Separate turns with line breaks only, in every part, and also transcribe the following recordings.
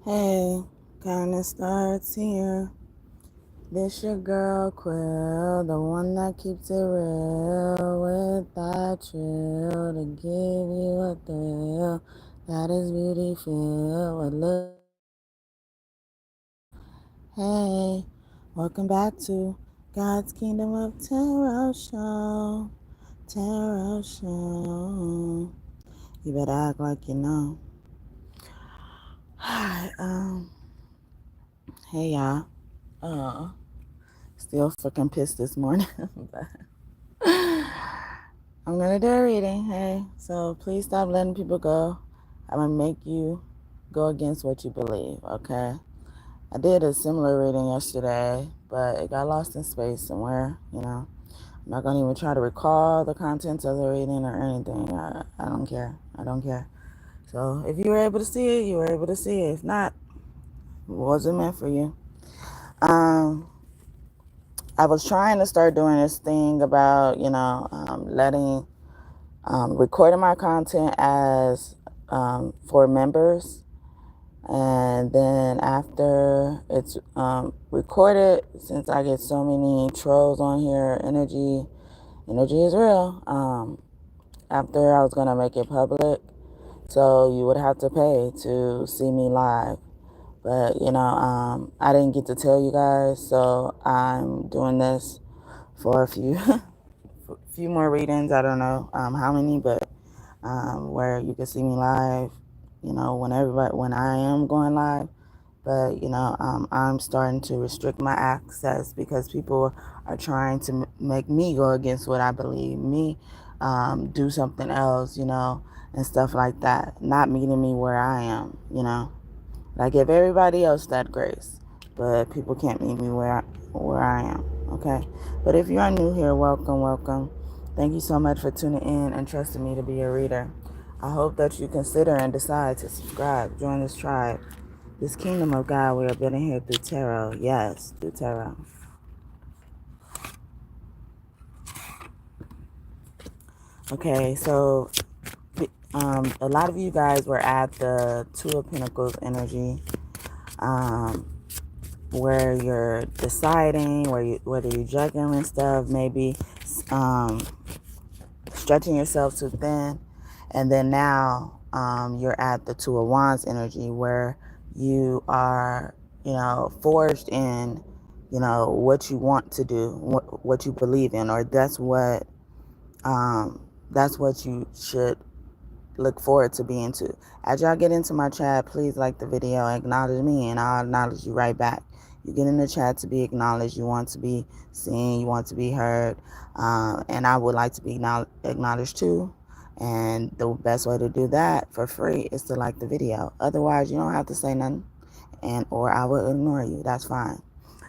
Hey, kinda starts here. This your girl Quill, the one that keeps it real with that chill to give you a thrill that is beauty filled with love. Hey, welcome back to God's Kingdom of Tarot Show. Tarot Show. You better act like you know. Hi, hey y'all. Still freaking pissed this morning. But I'm gonna do a reading. Hey, so please stop letting people go. I'm gonna make you go against what you believe, okay? I did a similar reading yesterday, but it got lost in space somewhere, I'm not gonna even try to recall the contents of the reading or anything. I don't care. I don't care. So if you were able to see it, you were able to see it. If not, it wasn't meant for you. I was trying to start doing this thing about, recording my content as for members. And then after it's recorded, since I get so many trolls on here, energy is real. After I was going to make it public. So you would have to pay to see me live. But, I didn't get to tell you guys, so I'm doing this for a few more readings. I don't know how many, but where you can see me live, when I am going live. But, I'm starting to restrict my access because people are trying to make me go against what I believe, me do something else, and stuff like that. Not meeting me where I am. I give everybody else that grace, but people can't meet me where I am, okay? But if you are new here, welcome, welcome. Thank you so much for tuning in and trusting me to be a reader. I hope that you consider and decide to subscribe, join this tribe, this kingdom of God we are building here through tarot. Yes, through tarot. Okay, so a lot of you guys were at the Two of Pentacles energy. Where you're deciding, whether you're juggling stuff, maybe stretching yourself too thin. And then now you're at the Two of Wands energy where you are, forged in, what you want to do, what you believe in, or that's what you should look forward to being to. As y'all get into my chat, please like the video, acknowledge me, and I'll acknowledge you right back. You get in the chat to be acknowledged. You want to be seen. You want to be heard. And I would like to be acknowledged too. And the best way to do that for free is to like the video. Otherwise, you don't have to say nothing, or I will ignore you. That's fine.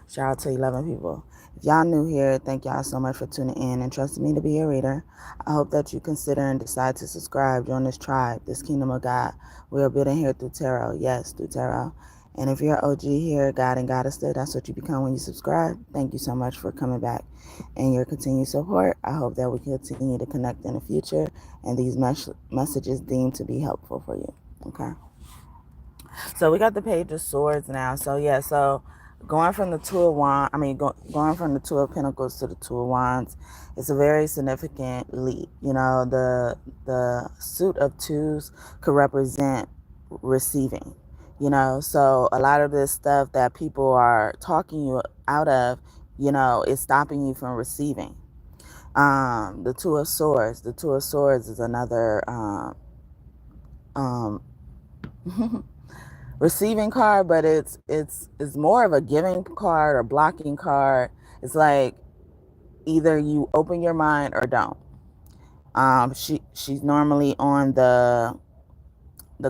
Shout out to 11 people. If y'all new here, thank y'all so much for tuning in and trusting me to be a reader. I hope that you consider and decide to subscribe, join this tribe, this kingdom of God. We are building here through tarot. Yes, through tarot. And if you're OG here, God and Goddess, that's what you become when you subscribe. Thank you so much for coming back and your continued support. I hope that we continue to connect in the future and these messages deemed to be helpful for you. Okay. So we got the Page of Swords now. So yeah, going from the Two of Wands, going from the Two of Pentacles to the Two of Wands, it's a very significant leap. The suit of twos could represent receiving. So a lot of this stuff that people are talking you out of, is stopping you from receiving. The Two of Swords. The Two of Swords is another receiving card, but it's more of a giving card or blocking card. It's like either you open your mind or don't. She's normally on the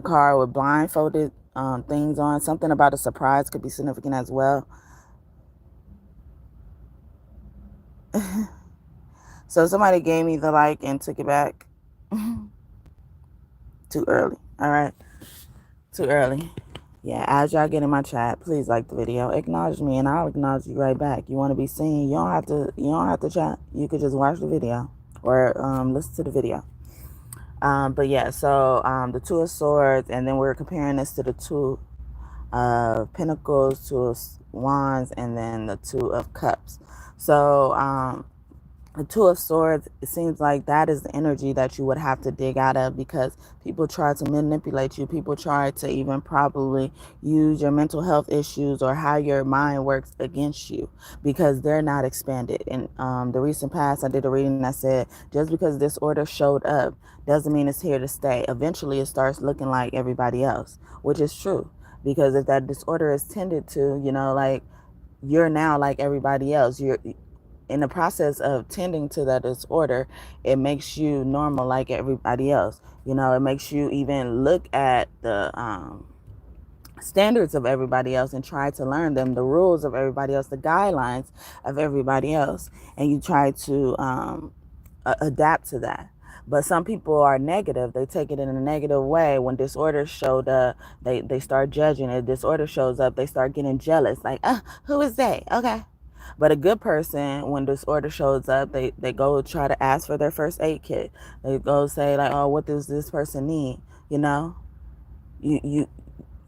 card with blindfolded things on. Something about a surprise could be significant as well. So somebody gave me the like and took it back. Too early. All right. Too early. Yeah, as y'all get in my chat, please like the video, acknowledge me, and I'll acknowledge you right back. You want to be seen? You don't have to chat. You could just watch the video or listen to the video. But yeah, so the Two of Swords, and then we're comparing this to the Two of Pentacles, Two of Wands, and then the Two of Cups. So the Two of Swords, it seems like that is the energy that you would have to dig out of, because people try to manipulate you. People try to even probably use your mental health issues or how your mind works against you, because they're not expanded. In the recent past, I did a reading that said, just because this order showed up doesn't mean it's here to stay. Eventually, it starts looking like everybody else, which is true. Because if that disorder is tended to, like, you're now like everybody else. You're in the process of tending to that disorder, it makes you normal like everybody else. It makes you even look at the standards of everybody else and try to learn them, the rules of everybody else, the guidelines of everybody else, and you try to adapt to that. But some people are negative. They take it in a negative way. When disorder showed up, they start judging it. Disorder shows up, they start getting jealous. Like, who is they? Okay. But a good person, when disorder shows up, they go try to ask for their first aid kit. They go say like, oh, what does this person need? You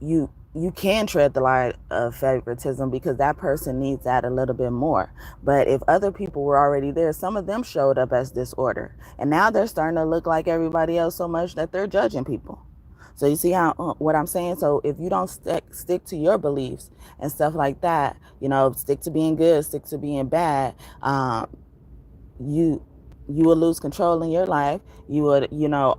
you you can tread the line of favoritism, because that person needs that a little bit more. But if other people were already there, some of them showed up as disorder, and now they're starting to look like everybody else so much that they're judging people. So you see how what I'm saying? So if you don't stick to your beliefs and stuff like that, stick to being good, stick to being bad, you you will lose control in your life. You would,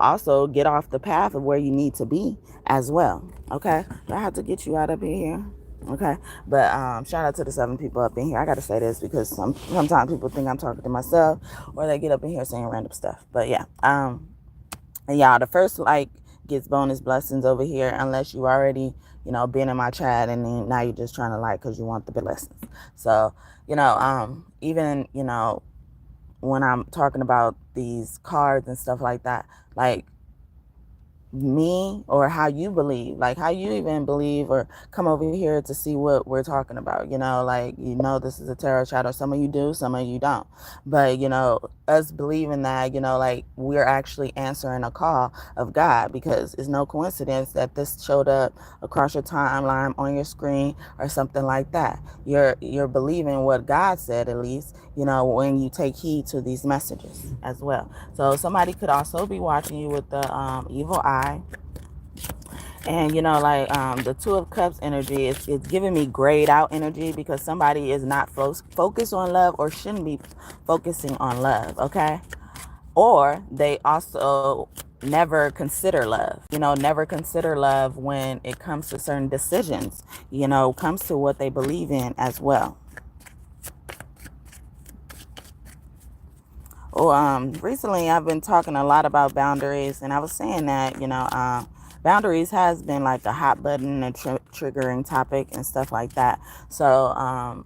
also get off the path of where you need to be as well. Okay, I have to get you out up in here. Okay, but shout out to the 7 people up in here. I gotta say this because sometimes people think I'm talking to myself, or they get up in here saying random stuff. But yeah, and y'all, the first like gets bonus blessings over here, unless you already, been in my chat and then now you're just trying to like because you want the blessings. So, even, when I'm talking about these cards and stuff like that, like me, or how you believe, like how you even believe or come over here to see what we're talking about, like, this is a tarot chat, or some of you do, some of you don't. But us believing that, like, we're actually answering a call of God, because it's no coincidence that this showed up across your timeline, on your screen, or something like that. You're believing what God said, at least, when you take heed to these messages as well. So somebody could also be watching you with the evil eye. And the Two of Cups energy, it's giving me grayed out energy, because somebody is not focused on love, or shouldn't be focusing on love. Okay, or they also never consider love. Never consider love when it comes to certain decisions. Comes to what they believe in as well. Recently I've been talking a lot about boundaries, and I was saying that, boundaries has been like a hot button and triggering topic and stuff like that. So,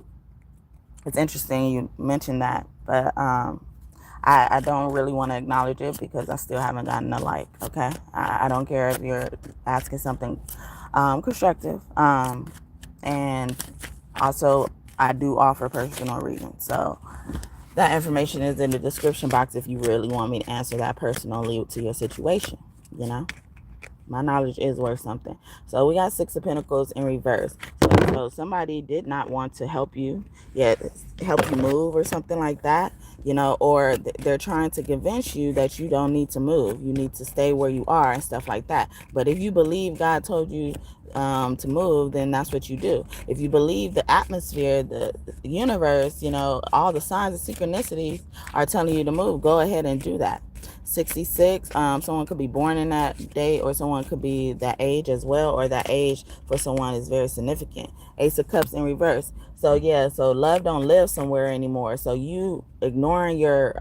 it's interesting you mentioned that, but, I don't really want to acknowledge it because I still haven't gotten a like. Okay. I don't care if you're asking something, constructive. And also I do offer personal readings. So, that information is in the description box if you really want me to answer that personally to your situation. My knowledge is worth something. So we got 6 of Pentacles in reverse. So somebody did not want to help you, yet help you move or something like that, or they're trying to convince you that you don't need to move. You need to stay where you are and stuff like that. But if you believe God told you to move, then that's what you do. If you believe the atmosphere, the universe, all the signs of synchronicities are telling you to move, go ahead and do that. 66, someone could be born in that day, or someone could be that age as well, or that age for someone is very significant. Ace of Cups in reverse. So yeah, so love don't live somewhere anymore. So you ignoring your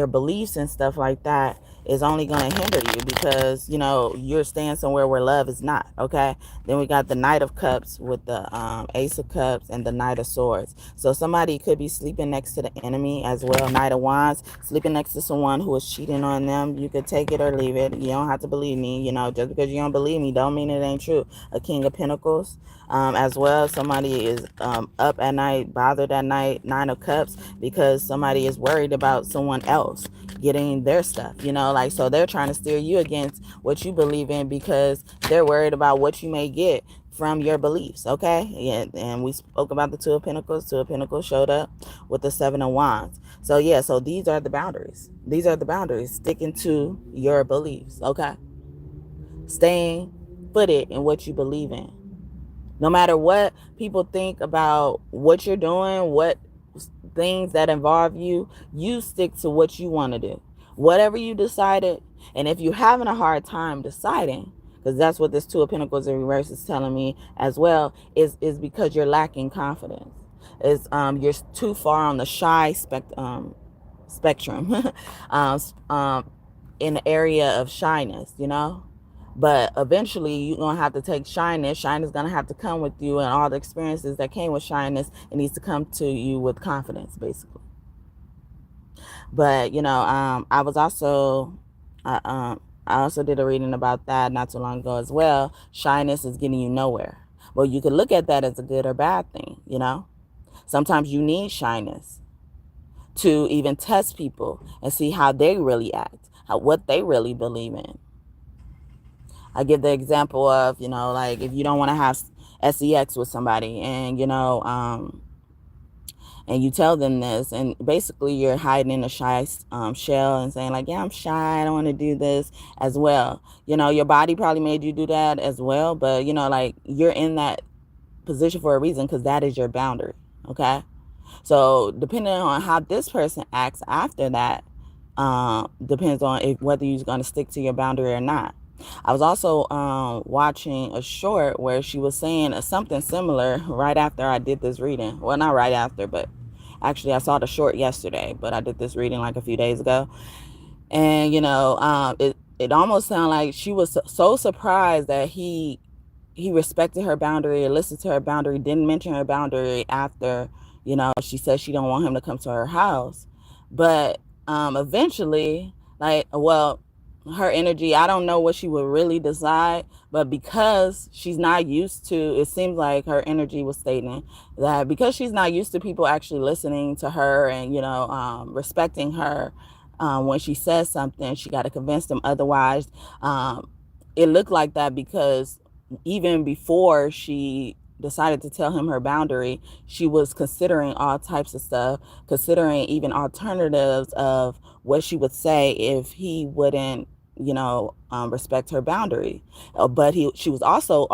beliefs and stuff like that is only going to hinder you, because you're staying somewhere where love is not. Okay, then we got the Knight of Cups with the Ace of Cups and the Knight of Swords. So somebody could be sleeping next to the enemy as well. Knight of Wands, sleeping next to someone who is cheating on them. You could take it or leave it. You don't have to believe me. Just because you don't believe me don't mean it ain't true. A King of Pentacles, as well. Somebody is up at night, bothered at night, 9 of Cups, because somebody is worried about someone else getting their stuff, like, so they're trying to steer you against what you believe in because they're worried about what you may get from your beliefs. Okay. Yeah. And we spoke about the 2 of Pentacles. 2 of Pentacles showed up with the 7 of Wands. So yeah, so these are the boundaries. These are the boundaries. Sticking to your beliefs. Okay. Staying footed in what you believe in. No matter what people think about what you're doing, what things that involve you, you stick to what you want to do. Whatever you decided, and if you're having a hard time deciding, because that's what this 2 of Pentacles in reverse is telling me as well, is because you're lacking confidence. Is you're too far on the shy spectrum um, in the area of shyness, But eventually you're going to have to take shyness. Shyness is going to have to come with you, and all the experiences that came with shyness, it needs to come to you with confidence, basically. But, I was also, I also did a reading about that not too long ago as well. Shyness is getting you nowhere. Well, you could look at that as a good or bad thing, Sometimes you need shyness to even test people and see how they really act, what they really believe in. I give the example of, like if you don't want to have sex with somebody and, and you tell them this, and basically you're hiding in a shy shell and saying like, yeah, I'm shy, I don't want to do this as well. Your body probably made you do that as well, but, like you're in that position for a reason because that is your boundary, okay? So depending on how this person acts after that, depends on whether you're going to stick to your boundary or not. I was also watching a short where she was saying something similar right after I did this reading. Well, not right after, but actually I saw the short yesterday, but I did this reading like a few days ago. And, it almost sounded like she was so surprised that he respected her boundary or listened to her boundary, didn't mention her boundary after, she said she don't want him to come to her house. But eventually, her energy, I don't know what she would really decide, but because she's not used to, it seems like her energy was stating that because she's not used to people actually listening to her and, respecting her, when she says something, she got to convince them otherwise. It looked like that because even before she decided to tell him her boundary, she was considering all types of stuff, considering even alternatives of what she would say if he wouldn't, respect her boundary. But she was also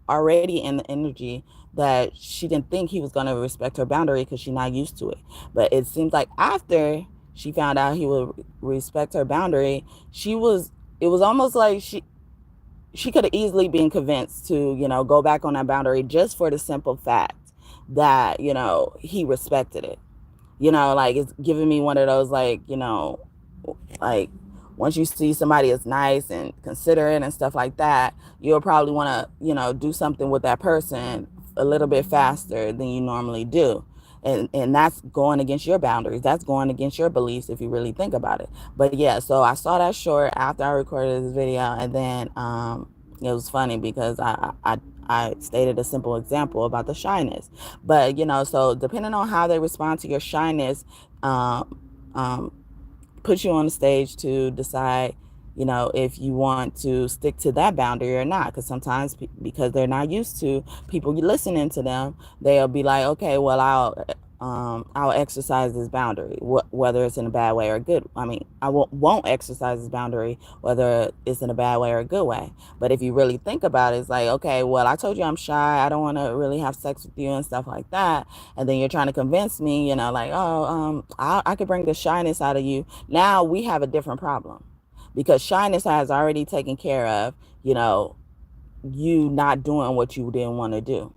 already in the energy that she didn't think he was going to respect her boundary because she's not used to it. But it seems like after she found out he would respect her boundary, it was almost like she could have easily been convinced to, go back on that boundary just for the simple fact that, he respected it. Like it's giving me one of those, like, like once you see somebody is nice and considerate and stuff like that, you'll probably want to, do something with that person a little bit faster than you normally do. And that's going against your boundaries. That's going against your beliefs if you really think about it. But yeah, so I saw that short after I recorded this video, and then it was funny because I stated a simple example about the shyness. But, so depending on how they respond to your shyness, put you on the stage to decide, if you want to stick to that boundary or not. Because sometimes because they're not used to people listening to them, they'll be like, okay, well, I'll exercise this boundary, whether it's in a bad way or a good. I mean, I won't exercise this boundary, whether it's in a bad way or a good way. But if you really think about it, it's like, okay, well, I told you I'm shy. I don't want to really have sex with you and stuff like that. And then you're trying to convince me, like, oh, I could bring the shyness out of you. Now we have a different problem because shyness has already taken care of, you not doing what you didn't want to do.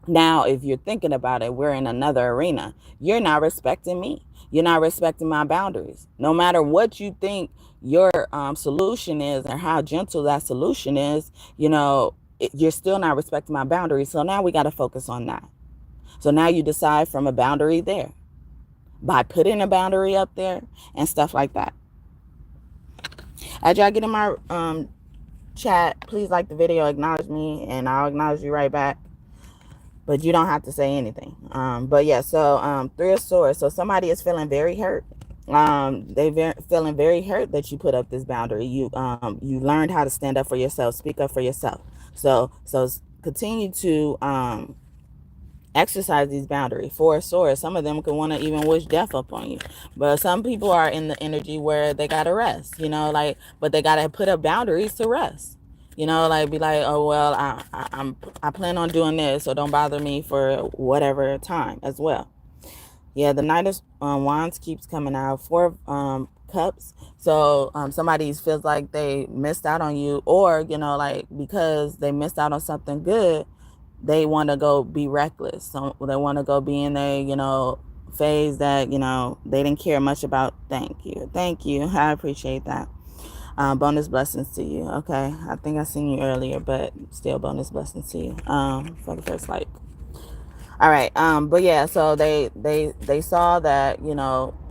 Now, if you're thinking about it, we're in another arena. You're not respecting me. You're not respecting my boundaries. No matter what you think your solution is or how gentle that solution is, you're still not respecting my boundaries. So now we got to focus on that. So now you decide from a boundary there by putting a boundary up there and stuff like that. As y'all get in my chat, please like the video, acknowledge me, and I'll acknowledge you right back. But you don't have to say anything. But yeah, so Three of Swords. So somebody is feeling very hurt. Feeling very hurt that you put up this boundary. You learned how to stand up for yourself, speak up for yourself. So continue to exercise these boundaries. Four of Swords. Some of them could want to even wish death upon you, but some people are in the energy where they gotta rest. Like, but they gotta put up boundaries to rest. Like, be like, oh well, I plan on doing this, so don't bother me for whatever time as well. Yeah, the Knight of Wands keeps coming out. Four of Cups. So somebody feels like they missed out on you, or like, because they missed out on something good, they want to go be reckless. So they want to go be in their phase that they didn't care much about. Thank you, I appreciate that. Bonus blessings to you. Okay, I think I seen you earlier, but still bonus blessings to you for the first like. All right. But yeah, so they saw that,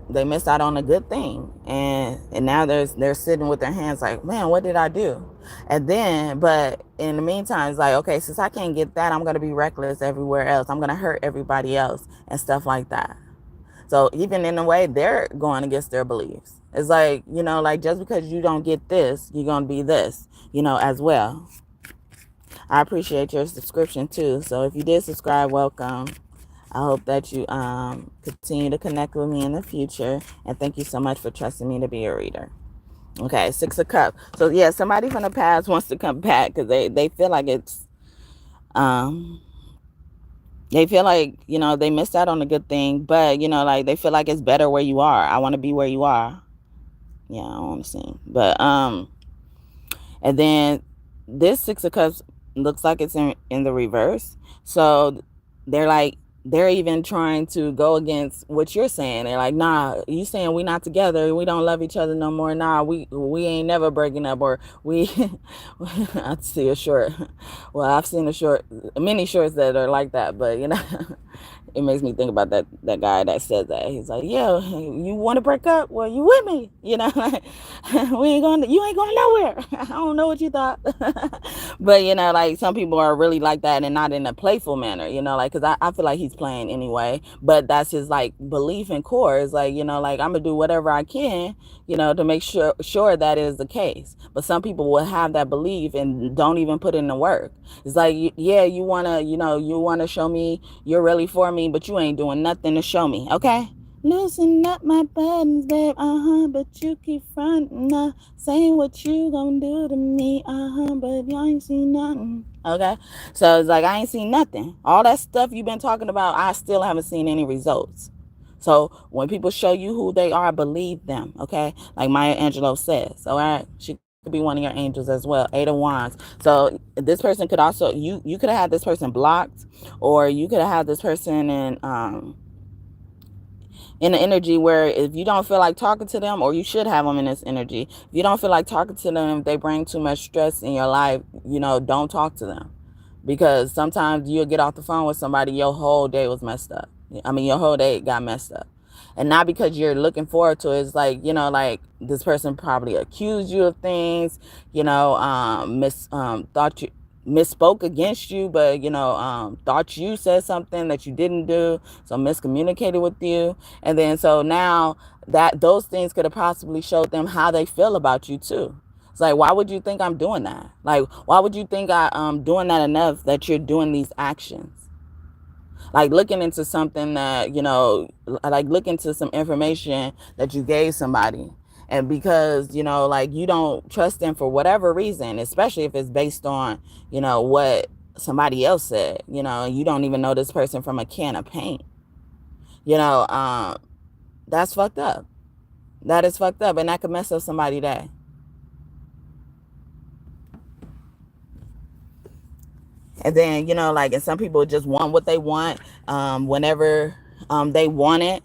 they missed out on a good thing, and now they're sitting with their hands like, man, what did I do? And then, but in the meantime, it's like, okay, since I can't get that, I'm gonna be reckless everywhere else. I'm gonna hurt everybody else and stuff like that. So even in a way, they're going against their beliefs. It's like, like, just because you don't get this, you're gonna be this, as well. I appreciate your subscription too. So if you did subscribe, welcome. I hope that you continue to connect with me in the future. And thank you so much for trusting me to be a reader. Okay, Six of Cups. So yeah, somebody from the past wants to come back because they feel like it's they feel like, they missed out on a good thing, but like, they feel like it's better where you are. I want to be where you are. Yeah, I don't want to sing. But and then this Six of Cups looks like it's in the reverse. So they're even trying to go against what you're saying. They're like, nah, you saying we not together, we don't love each other no more. Nah, we ain't never breaking up, or we I see a short. Well, I've seen many shorts that are like that, but it makes me think about that guy that said that. He's like, yeah, you want to break up? Well, you with me, like, you ain't going nowhere. I don't know what you thought. But like, some people are really like that, and not in a playful manner, like, because I feel like he's playing anyway, but that's his like belief and core. Is like, like, I'm gonna do whatever I can, to make sure that is the case. But some people will have that belief and don't even put in the work. It's like, yeah, you wanna show me you're really for me, but you ain't doing nothing to show me. Okay, loosen up my buttons, babe. But you keep fronting, saying what you gonna do to me. But you ain't seen nothing. Okay, so it's like, I ain't seen nothing. All that stuff you've been talking about, I still haven't seen any results. So when people show you who they are, believe them. Okay, like Maya Angelou says. All right, she could be one of your angels as well. Eight of Wands. So this person could also, you could have had this person blocked, or you could have had this person in the energy where, if you don't feel like talking to them, or you should have them in this energy, if you don't feel like talking to them, if they bring too much stress in your life, don't talk to them. Because sometimes you'll get off the phone with somebody, your whole day was messed up. I mean, your whole day got messed up. And not because you're looking forward to it. It's like, like, this person probably accused you of things, thought you misspoke against you, but thought you said something that you didn't do, so miscommunicated with you. And then so now that those things could have possibly showed them how they feel about you too. It's like, why would you think I'm doing that? Like, why would you think I'm doing that enough that you're doing these actions? Like, looking into something that, like, look into some information that you gave somebody. And because, like, you don't trust them for whatever reason, especially if it's based on, what somebody else said, you don't even know this person from a can of paint, that's fucked up. That is fucked up. And that could mess up somebody's day. And then, like, and some people just want what they want whenever they want it.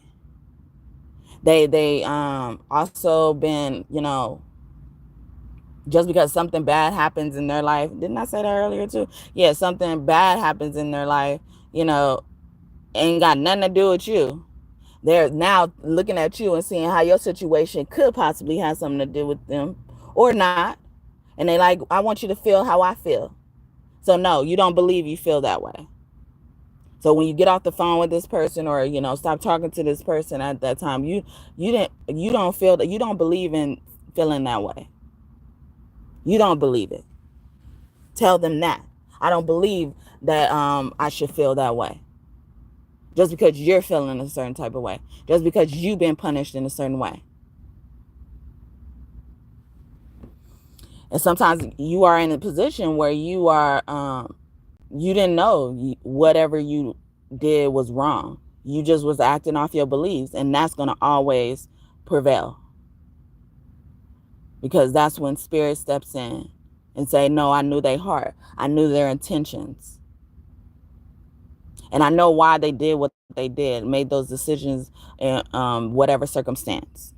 They also been, just because something bad happens in their life. Didn't I say that earlier too? Yeah, something bad happens in their life, ain't got nothing to do with you. They're now looking at you and seeing how your situation could possibly have something to do with them or not. And they like, I want you to feel how I feel. So no, you don't believe you feel that way. So when you get off the phone with this person, or stop talking to this person at that time, you don't feel that, you don't believe in feeling that way. You don't believe it. Tell them that. I don't believe that I should feel that way. Just because you're feeling a certain type of way. Just because you've been punished in a certain way. And sometimes you are in a position where you are, you didn't know whatever you did was wrong. You just was acting off your beliefs, and that's going to always prevail. Because that's when spirit steps in and say, no, I knew their heart. I knew their intentions. And I know why they did what they did, made those decisions in whatever circumstance.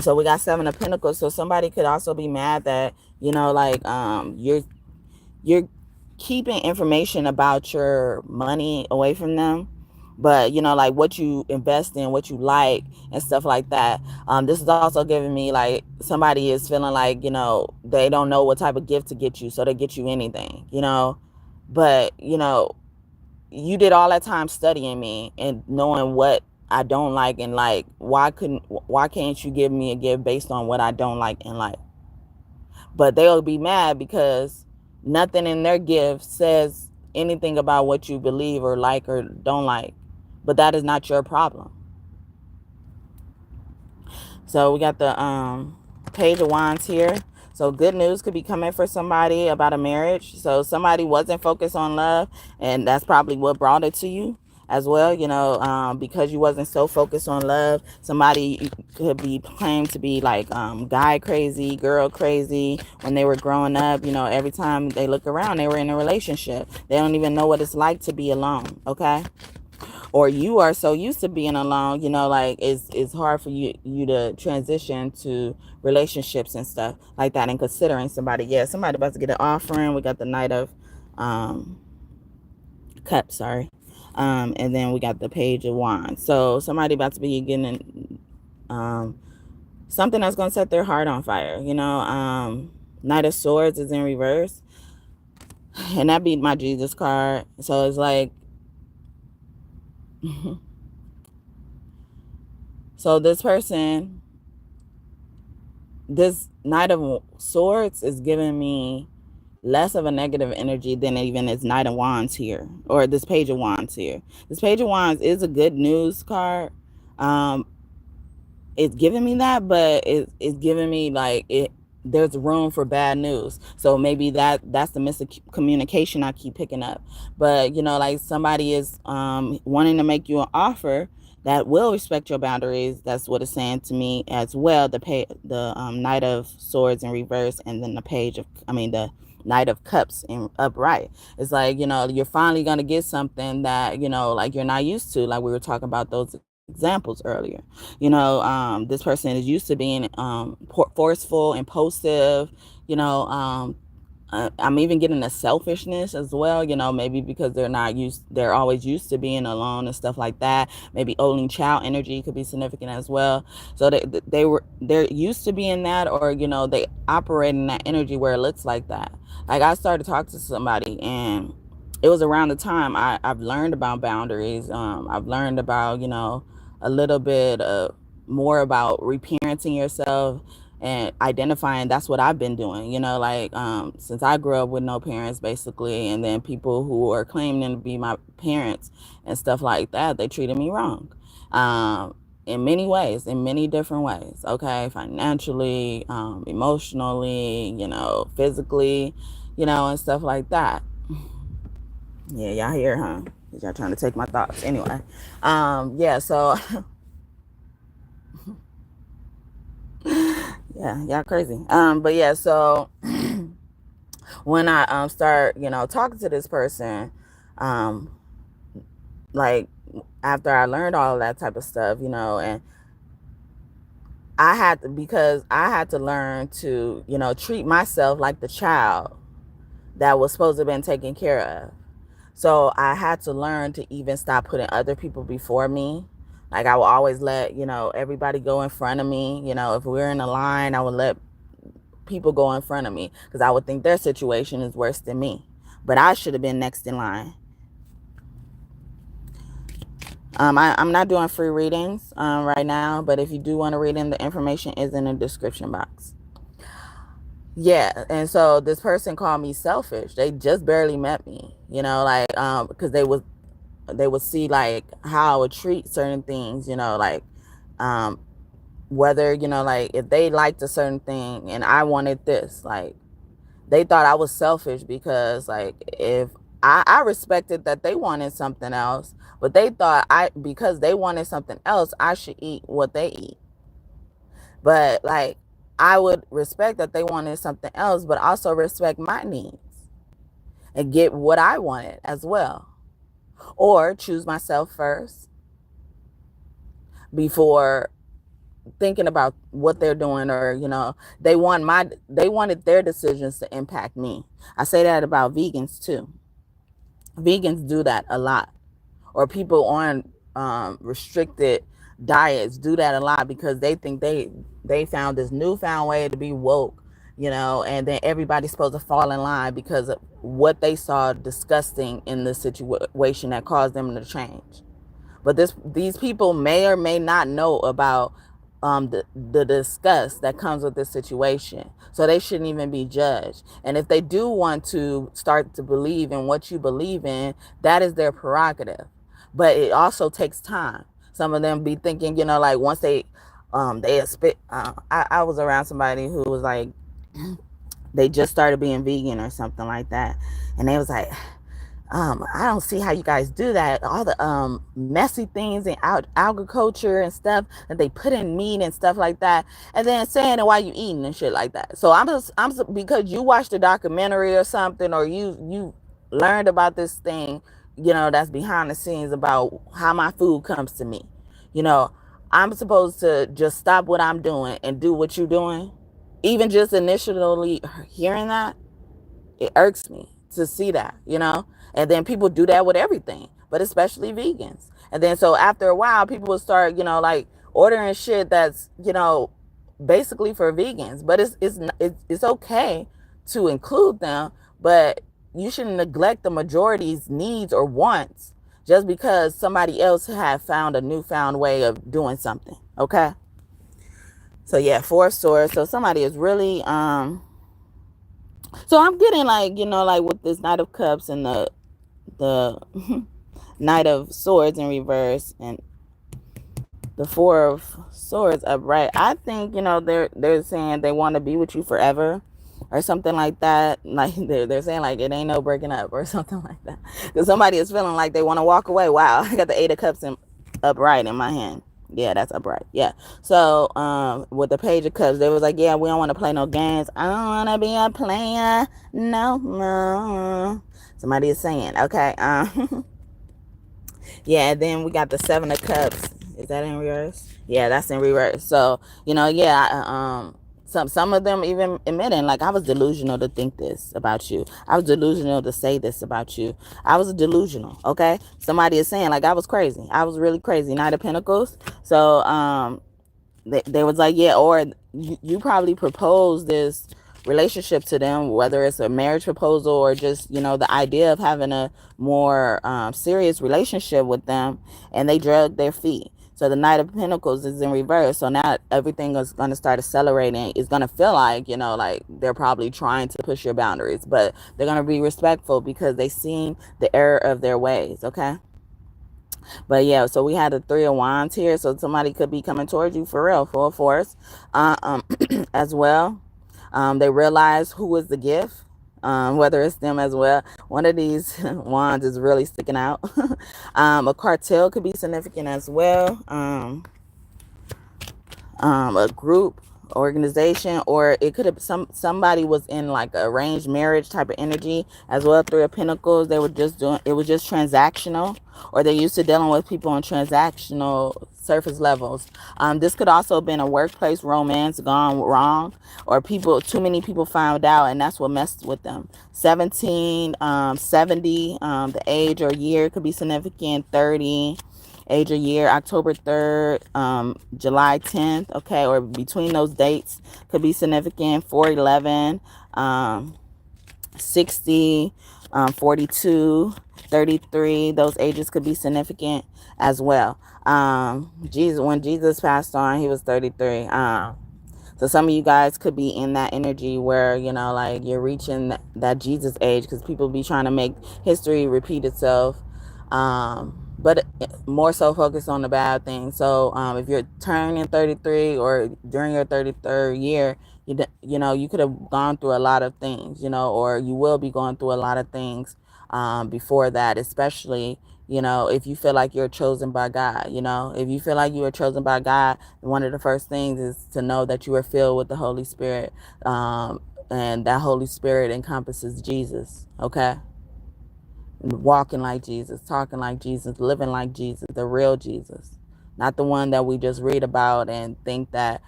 So we got 7 of Pentacles. So somebody could also be mad that, you're keeping information about your money away from them. But, like what you invest in, what you like and stuff like that. This is also giving me like somebody is feeling like, they don't know what type of gift to get you. So they get you anything, But, you did all that time studying me and knowing what I don't like and like. Why can't you give me a gift based on what I don't like and like? But they'll be mad because nothing in their gift says anything about what you believe or like or don't like. But that is not your problem. So we got the Page of Wands here. So good news could be coming for somebody about a marriage. So somebody wasn't focused on love, and that's probably what brought it to you as well. Because you wasn't so focused on love, somebody could be claimed to be like guy crazy, girl crazy when they were growing up. Every time they look around, they were in a relationship. They don't even know what it's like to be alone. Okay. Or you are so used to being alone, like it's hard for you to transition to relationships and stuff like that and considering somebody. Yeah, somebody about to get an offering. We got the Knight of Cups, sorry. And then we got the Page of Wands. So somebody about to be getting something that's going to set their heart on fire. Knight of Swords is in reverse. And that beat my Jesus card. So it's like, so this person, this Knight of Swords is giving me less of a negative energy than even this Knight of Wands here, or this Page of Wands here. This Page of Wands is a good news card. It's giving me that, but it's giving me like there's room for bad news. So maybe that's the miscommunication I keep picking up. But like somebody is wanting to make you an offer that will respect your boundaries. That's what it's saying to me as well. The Knight of Swords in reverse, and then the Knight of Cups in upright. It's like, you're finally gonna get something that like you're not used to. Like we were talking about those examples earlier. This person is used to being forceful, impulsive. I'm even getting a selfishness as well, maybe because they're always used to being alone and stuff like that. Maybe only child energy could be significant as well. So they're used to being that, or they operate in that energy where it looks like that. Like I started to talk to somebody, and it was around the time I've learned about boundaries. I've learned about a little bit more about reparenting yourself and identifying. That's what I've been doing, since I grew up with no parents basically, and then people who are claiming to be my parents and stuff like that, they treated me wrong in many ways, in many different ways. Okay, financially, emotionally, physically, and stuff like that. Yeah, y'all hear, huh? Y'all trying to take my thoughts anyway. Yeah, so yeah, y'all crazy. But yeah, so when I start, talking to this person, like after I learned all of that type of stuff, and because I had to learn to, treat myself like the child that was supposed to have been taken care of. So I had to learn to even stop putting other people before me. Like I would always let, everybody go in front of me. If we're in a line, I would let people go in front of me because I would think their situation is worse than me. But I should have been next in line. I'm not doing free readings right now, but if you do want to read in, the information is in the description box. Yeah, and so this person called me selfish. They just barely met me, you know, like because they would see like how I would treat certain things, you know, like whether, you know, like if they liked a certain thing and I wanted this, like they thought I was selfish because like if I respected that they wanted something else, but they thought because they wanted something else, I should eat what they eat. But like I would respect that they wanted something else, but also respect my needs and get what I wanted as well. Or choose myself first before thinking about what they're doing, or, you know, they wanted their decisions to impact me. I say that about vegans too. Vegans do that a lot, or people on restricted diets do that a lot because they think they found this newfound way to be woke, you know, and then everybody's supposed to fall in line because of what they saw disgusting in the situation that caused them to change. But these people may or may not know about the disgust that comes with this situation. So they shouldn't even be judged. And if they do want to start to believe in what you believe in, that is their prerogative. But it also takes time. Some of them be thinking, you know, like once they spit. I was around somebody who was like, they just started being vegan or something like that. And they was like, I don't see how you guys do that. All the messy things in agriculture and stuff that they put in meat and stuff like that, and then saying it while you eating and shit like that. So I'm because you watched a documentary or something, or you learned about this thing, you know, that's behind the scenes about how my food comes to me. You know, I'm supposed to just stop what I'm doing and do what you're doing. Even just initially hearing that, it irks me to see that, you know. And then people do that with everything, but especially vegans. And then so after a while, people will start, you know, like ordering shit that's, you know, basically for vegans. But it's okay to include them, but you shouldn't neglect the majority's needs or wants just because somebody else had found a newfound way of doing something. Okay. So yeah, 4 of Swords. So somebody is really so I'm getting like, you know, like with this Knight of Cups and the Knight of Swords in reverse and the 4 of Swords upright. I think, you know, they're saying they want to be with you forever or something like that. Like they're saying like it ain't no breaking up or something like that. Because somebody is feeling like they want to walk away. Wow, I got the 8 of Cups upright in my hand. Yeah, that's upright. Yeah. So with the Page of Cups, they was like, yeah, we don't want to play no games. I don't want to be a player no. Somebody is saying, okay. Yeah, then we got the 7 of Cups. Is that in reverse? Yeah, that's in reverse. So, you know, yeah, some of them even admitting, like, I was delusional to think this about you. I was delusional to say this about you. I was delusional, okay? Somebody is saying, like, I was crazy. I was really crazy. Knight of Pentacles. So, they was like, yeah, or you probably proposed this relationship to them, whether it's a marriage proposal or just, you know, the idea of having a more serious relationship with them, and they dragged their feet. So the Knight of Pentacles is in reverse. So now everything is going to start accelerating. It's going to feel like, you know, like they're probably trying to push your boundaries, but they're going to be respectful because they seen the error of their ways. Okay. But yeah, so we had the 3 of Wands here. So somebody could be coming towards you for real, full force, as well. They realize who is the gift, whether it's them as well. One of these wands is really sticking out. A cartel could be significant as well. A group, organization, or it could have somebody was in like a arranged marriage type of energy as well. 3 of Pentacles, they were just doing, it was just transactional, or they're used to dealing with people on transactional surface levels. This could also have been a workplace romance gone wrong, or too many people found out, and that's what messed with them. 17, 70, the age or year could be significant. 30, age or year, October 3rd, July 10th, okay, or between those dates could be significant. 411, 60, 42, 33, those ages could be significant as well. When Jesus passed on, he was 33. So some of you guys could be in that energy where, like you're reaching that Jesus age, because people be trying to make history repeat itself. But more so focused on the bad things. So if you're turning 33 or during your 33rd year, you could have gone through a lot of things, or you will be going through a lot of things before that, especially, if you feel like you're chosen by God. If you feel like you are chosen by God, one of the first things is to know that you are filled with the Holy Spirit. And that Holy Spirit encompasses Jesus, okay? Walking like Jesus, talking like Jesus, living like Jesus, the real Jesus, not the one that we just read about and think that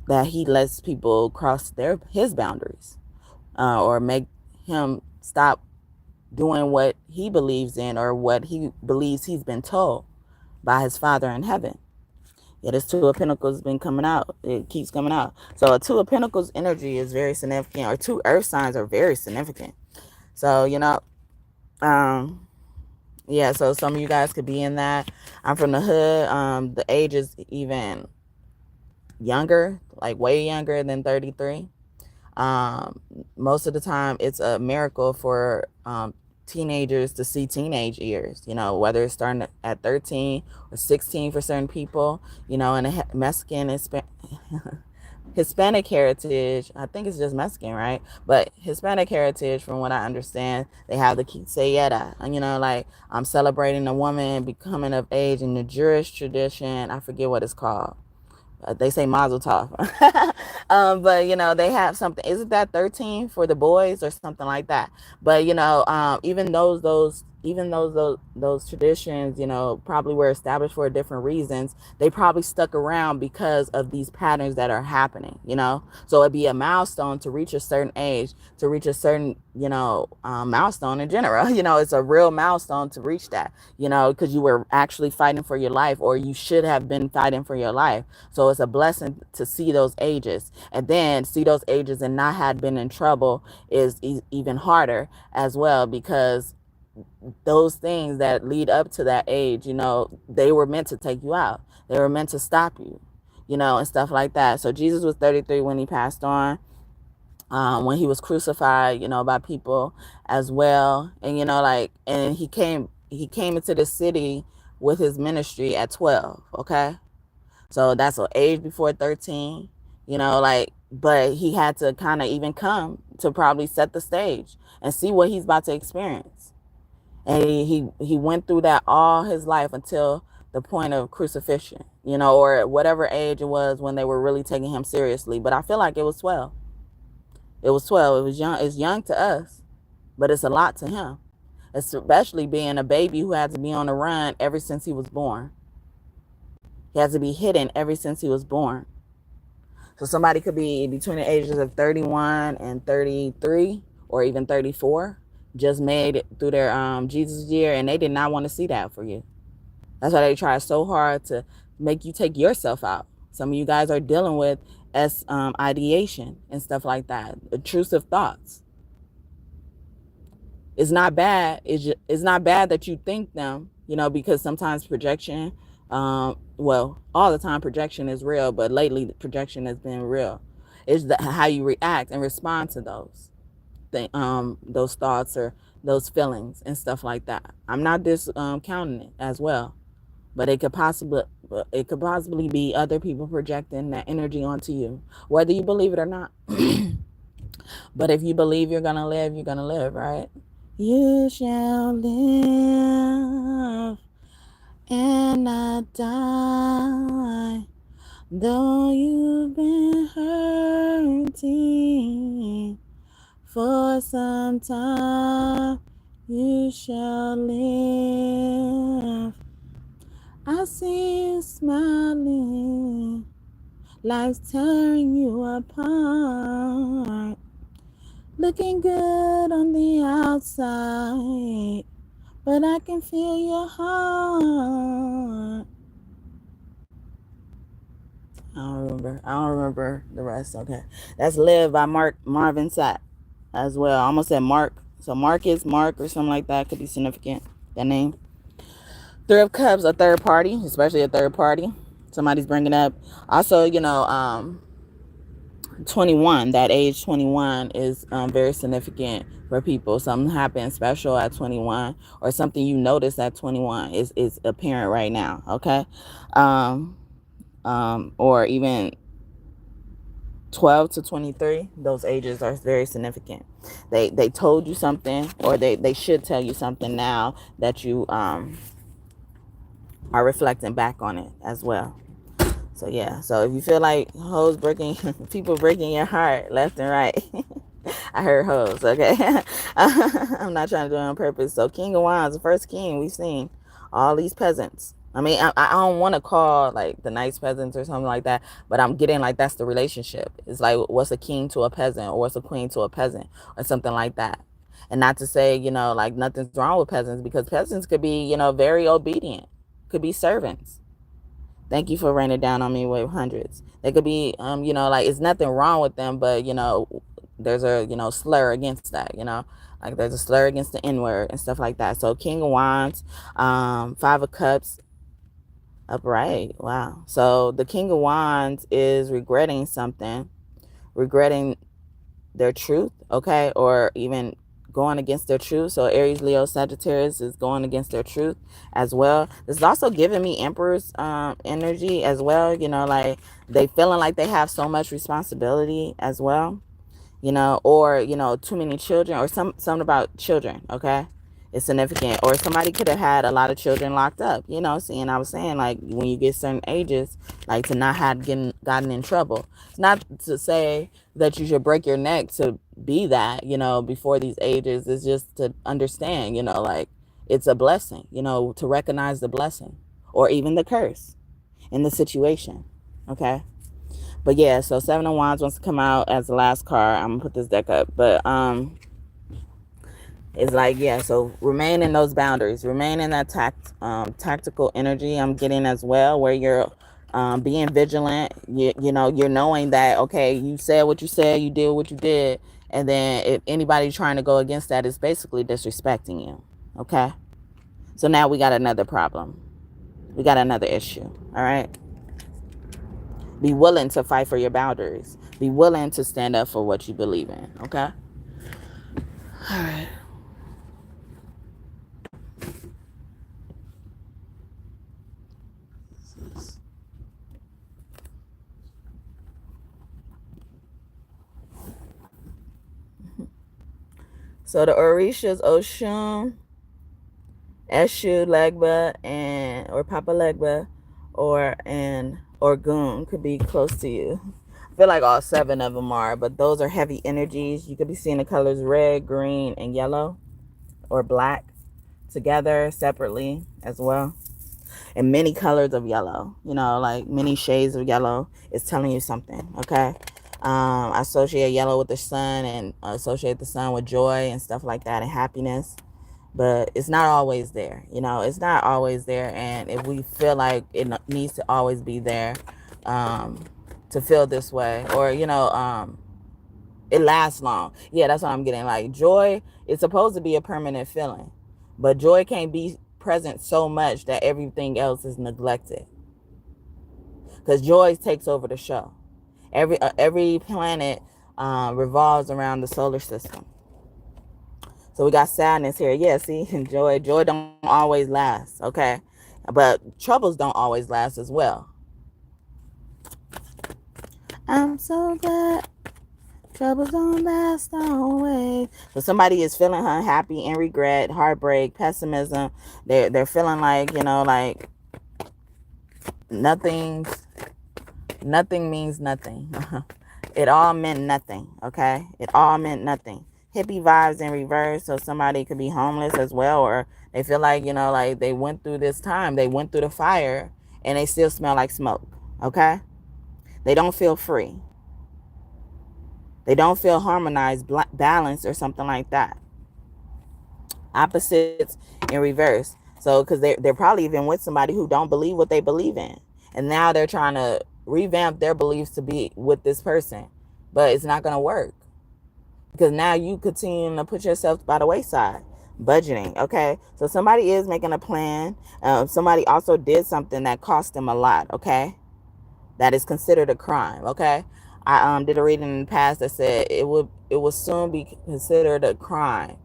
that he lets people cross his boundaries, or make him stop doing what he believes in or what he believes he's been told by his Father in heaven. Yeah, this Two of Pentacles has been coming out. It keeps coming out. So a Two of Pentacles energy is very significant, or two earth signs are very significant. So, yeah, so some of you guys could be in that. I'm from the hood. The age is even younger, like way younger than 33. Most of the time it's a miracle for teenagers to see teenage years, whether it's starting at 13 or 16 for certain people, and a Mexican, Hispanic heritage. I think it's just Mexican, right? But Hispanic heritage, from what I understand, they have the quinceañera, like I'm celebrating a woman becoming of age in the Jewish tradition. I forget what it's called. They say Mazel Tov. But they have something. Isn't that 13 for the boys or something like that? But even those traditions, probably were established for different reasons. They probably stuck around because of these patterns that are happening. So it'd be a milestone to reach a certain age, to reach a certain milestone in general. It's a real milestone to reach that. Because you were actually fighting for your life, or you should have been fighting for your life. So it's a blessing to see those ages, and then see those ages and not have been in trouble is even harder as well, because those things that lead up to that age, they were meant to take you out. They were meant to stop you, and stuff like that. So Jesus was 33 when he passed on, when he was crucified, by people as well. And, and he came into the city with his ministry at 12. Okay. So that's an age before 13, but he had to kind of even come to probably set the stage and see what he's about to experience. And he went through that all his life until the point of crucifixion, or whatever age it was when they were really taking him seriously. But I feel like it was 12. It was 12. It was young. It's young to us, but it's a lot to him, especially being a baby who had to be on the run ever since he was born. He had to be hidden ever since he was born. So somebody could be between the ages of 31 and 33 or even 34, just made it through their Jesus year, and they did not want to see that for you. That's why they try so hard to make you take yourself out. Some of you guys are dealing with ideation and stuff like that, intrusive thoughts. It's not bad. It's not bad that you think them, because sometimes projection, well, all the time projection is real, but lately the projection has been real. It's how you react and respond to those thoughts or those feelings and stuff like that. I'm not discounting it as well, but it could possibly be other people projecting that energy onto you, whether you believe it or not. But if you believe you're gonna live, you're gonna live, right? You shall live and not die, though you've been hurting for some time. You shall live. I see you smiling, life's tearing you apart, looking good on the outside, but I can feel your heart. I don't remember the rest. Okay. That's Live by Marvin Sapp as well. I almost said Mark. So Marcus, Mark, or something like that could be significant. That name. Three of Cups, a third party, especially a third party. Somebody's bringing up. Also, 21, that age 21 is very significant for people. Something happens special at 21, or something you notice at 21 is apparent right now. Okay. Or even 12 to 23, those ages are very significant. They told you something, or they should tell you something now that you are reflecting back on it as well. So yeah, so if you feel like hoes breaking, people breaking your heart left and right, I heard hoes, okay? I'm not trying to do it on purpose. So King of Wands, the first king we've seen, all these peasants. I mean, I don't want to call like the nice peasants or something like that, but I'm getting like that's the relationship. It's like, what's a king to a peasant, or what's a queen to a peasant, or something like that. And not to say, like nothing's wrong with peasants, because peasants could be, very obedient, could be servants. Thank you for raining down on me with hundreds. They could be, like it's nothing wrong with them, but, there's a, slur against that, like there's a slur against the N-word and stuff like that. So King of Wands, Five of Cups, upright. Wow. So the King of Wands is regretting something, regretting their truth, okay, or even going against their truth. So Aries, Leo, Sagittarius is going against their truth as well. This is also giving me Emperor's energy as well. Like they feeling like they have so much responsibility as well. Or too many children, or something about children. Okay, it's significant. Or somebody could have had a lot of children locked up. Seeing, I was saying, like when you get certain ages, like to not have gotten in trouble. It's not to say that you should break your neck to be that, before these ages. It's just to understand, like it's a blessing, to recognize the blessing or even the curse in the situation. Okay. But yeah, so Seven of Wands wants to come out as the last card. I'm gonna put this deck up. But it's like, yeah, so remain in those boundaries. Remain in that tactical energy I'm getting as well, where you're being vigilant. You're knowing that, okay, you said what you said, you did what you did. And then if anybody trying to go against that is basically disrespecting you. Okay? So now we got another problem. We got another issue. All right? Be willing to fight for your boundaries. Be willing to stand up for what you believe in. Okay? All right. So the Orishas, Oshun, Eshu, Legba, or Papa Legba, or Orgun could be close to you. I feel like all 7 of them are, but those are heavy energies. You could be seeing the colors red, green, and yellow, or black together, separately as well. And many colors of yellow, like many shades of yellow is telling you something. Okay. I associate yellow with the sun, and associate the sun with joy and stuff like that, and happiness. But it's not always there. It's not always there. And if we feel like it needs to always be there to feel this way, or, it lasts long. Yeah, that's what I'm getting. Like joy is supposed to be a permanent feeling, but joy can't be present so much that everything else is neglected, because joy takes over the show. Every planet revolves around the solar system. So we got sadness here. Yeah, see, joy don't always last, okay? But troubles don't always last as well. I'm so glad troubles don't last always. So somebody is feeling unhappy and regret, heartbreak, pessimism. They're feeling like, like nothing means nothing. It all meant nothing, okay? It all meant nothing. Hippie vibes in reverse. So somebody could be homeless as well, or they feel like, like they went through this time, they went through the fire, and they still smell like smoke, okay? They don't feel free. They don't feel harmonized, balanced, or something like that. Opposites in reverse. So because they're probably even with somebody who don't believe what they believe in, and now they're trying to revamp their beliefs to be with this person, but it's not going to work because now you continue to put yourself by the wayside. Budgeting. Okay, so somebody is making a plan. Somebody also did something that cost them a lot. Okay, that is considered a crime. Okay, I did a reading in the past that said it will soon be considered a crime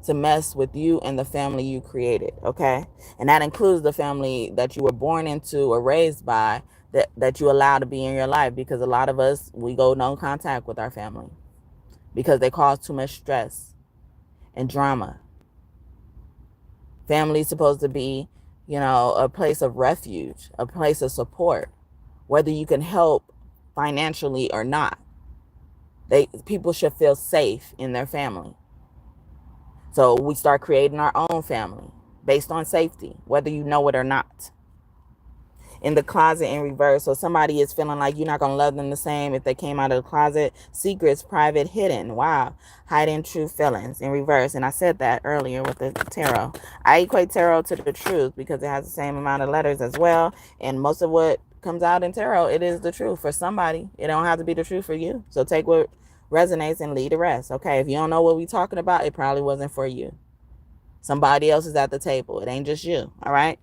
to mess with you and the family you created. Okay, and that includes the family that you were born into or raised by, that you allow to be in your life, because a lot of us, we go no contact with our family because they cause too much stress and drama. Family is supposed to be, a place of refuge, a place of support, whether you can help financially or not. People should feel safe in their family. So we start creating our own family based on safety, whether you know it or not. In the closet in reverse. So somebody is feeling like you're not going to love them the same if they came out of the closet. Secrets, private, hidden. Wow. Hiding true feelings in reverse. And I said that earlier with the tarot. I equate tarot to the truth because it has the same amount of letters as well. And most of what comes out in tarot, it is the truth for somebody. It don't have to be the truth for you. So take what resonates and leave the rest. Okay, if you don't know what we're talking about, it probably wasn't for you. Somebody else is at the table. It ain't just you. All right.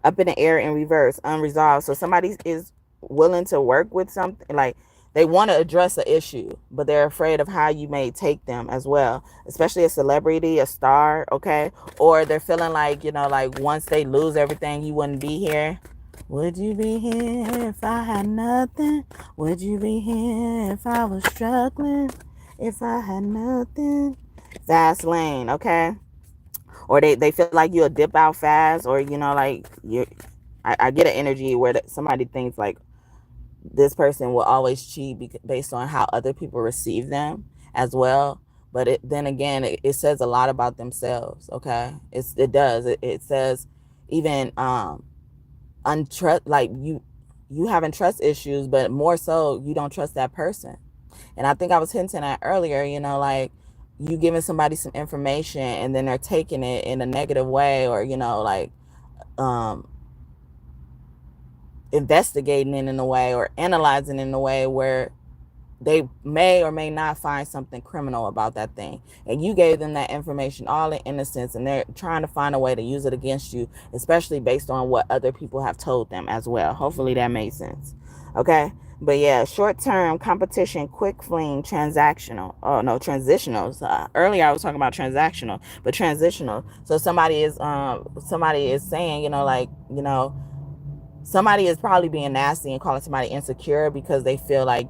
Up in the air in reverse, unresolved. So somebody is willing to work with something, like they want to address an issue, but they're afraid of how you may take them as well, especially a celebrity, a star. Okay, or they're feeling like, like once they lose everything, you wouldn't be here. Would you be here if I had nothing? Would you be here if I was struggling? If I had nothing? Fast lane. Okay, or they feel like you'll dip out fast, or like I get an energy where somebody thinks like this person will always cheat based on how other people receive them as well. But then again, it says a lot about themselves. Okay, it does. It says even untrust, like you having trust issues, but more so you don't trust that person. And I think I was hinting at earlier, like you giving somebody some information and then they're taking it in a negative way, or like investigating it in a way or analyzing it in a way where they may or may not find something criminal about that thing. And you gave them that information all in innocence, and they're trying to find a way to use it against you, especially based on what other people have told them as well. Hopefully that made sense. Okay. But yeah, short-term competition, quick fling, transactional. Oh no, transitional. Earlier I was talking about transactional, but transitional. So somebody is saying, somebody is probably being nasty and calling somebody insecure because they feel like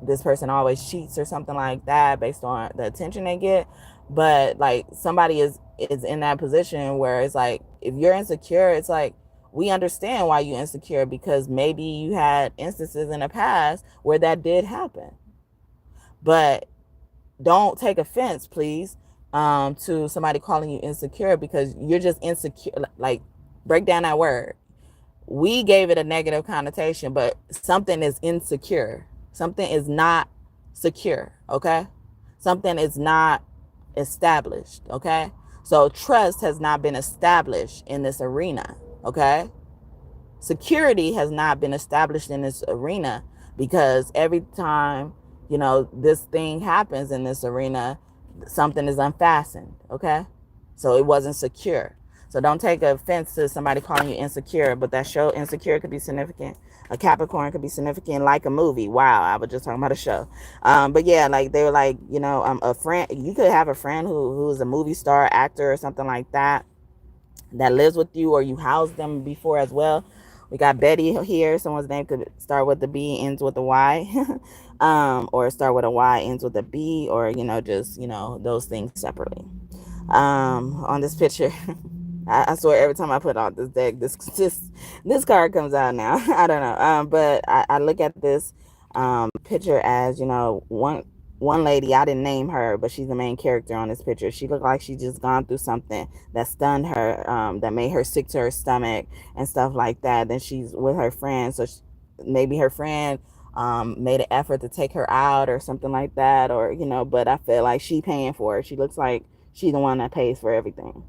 this person always cheats or something like that based on the attention they get. But like somebody is in that position where it's like, if you're insecure, it's like, we understand why you're insecure, because maybe you had instances in the past where that did happen. But don't take offense, please, to somebody calling you insecure, because you're just insecure. Like, break down that word. We gave it a negative connotation, but something is insecure. Something is not secure, okay? Something is not established, okay? So trust has not been established in this arena, okay? Security has not been established in this arena, because every time, this thing happens in this arena, something is unfastened, okay? So it wasn't secure. So don't take offense to somebody calling you insecure, but that show insecure could be significant. A Capricorn could be significant, like a movie. Wow, I was just talking about a show. But yeah, like they were like, a friend. You could have a friend who's a movie star, actor, or something like that lives with you, or you housed them before as well. We got Betty here. Someone's name could start with the B, ends with a Y, or start with a Y, ends with a B, or just those things separately. On this picture. I swear every time I put on this deck, this card comes out now. I don't know. But I look at this picture as, one lady, I didn't name her, but she's the main character on this picture. She looked like she just gone through something that stunned her, that made her sick to her stomach and stuff like that. Then she's with her friend. So maybe her friend made an effort to take her out or something like that, or, but I feel like she paying for it. She looks like She's the one that pays for everything.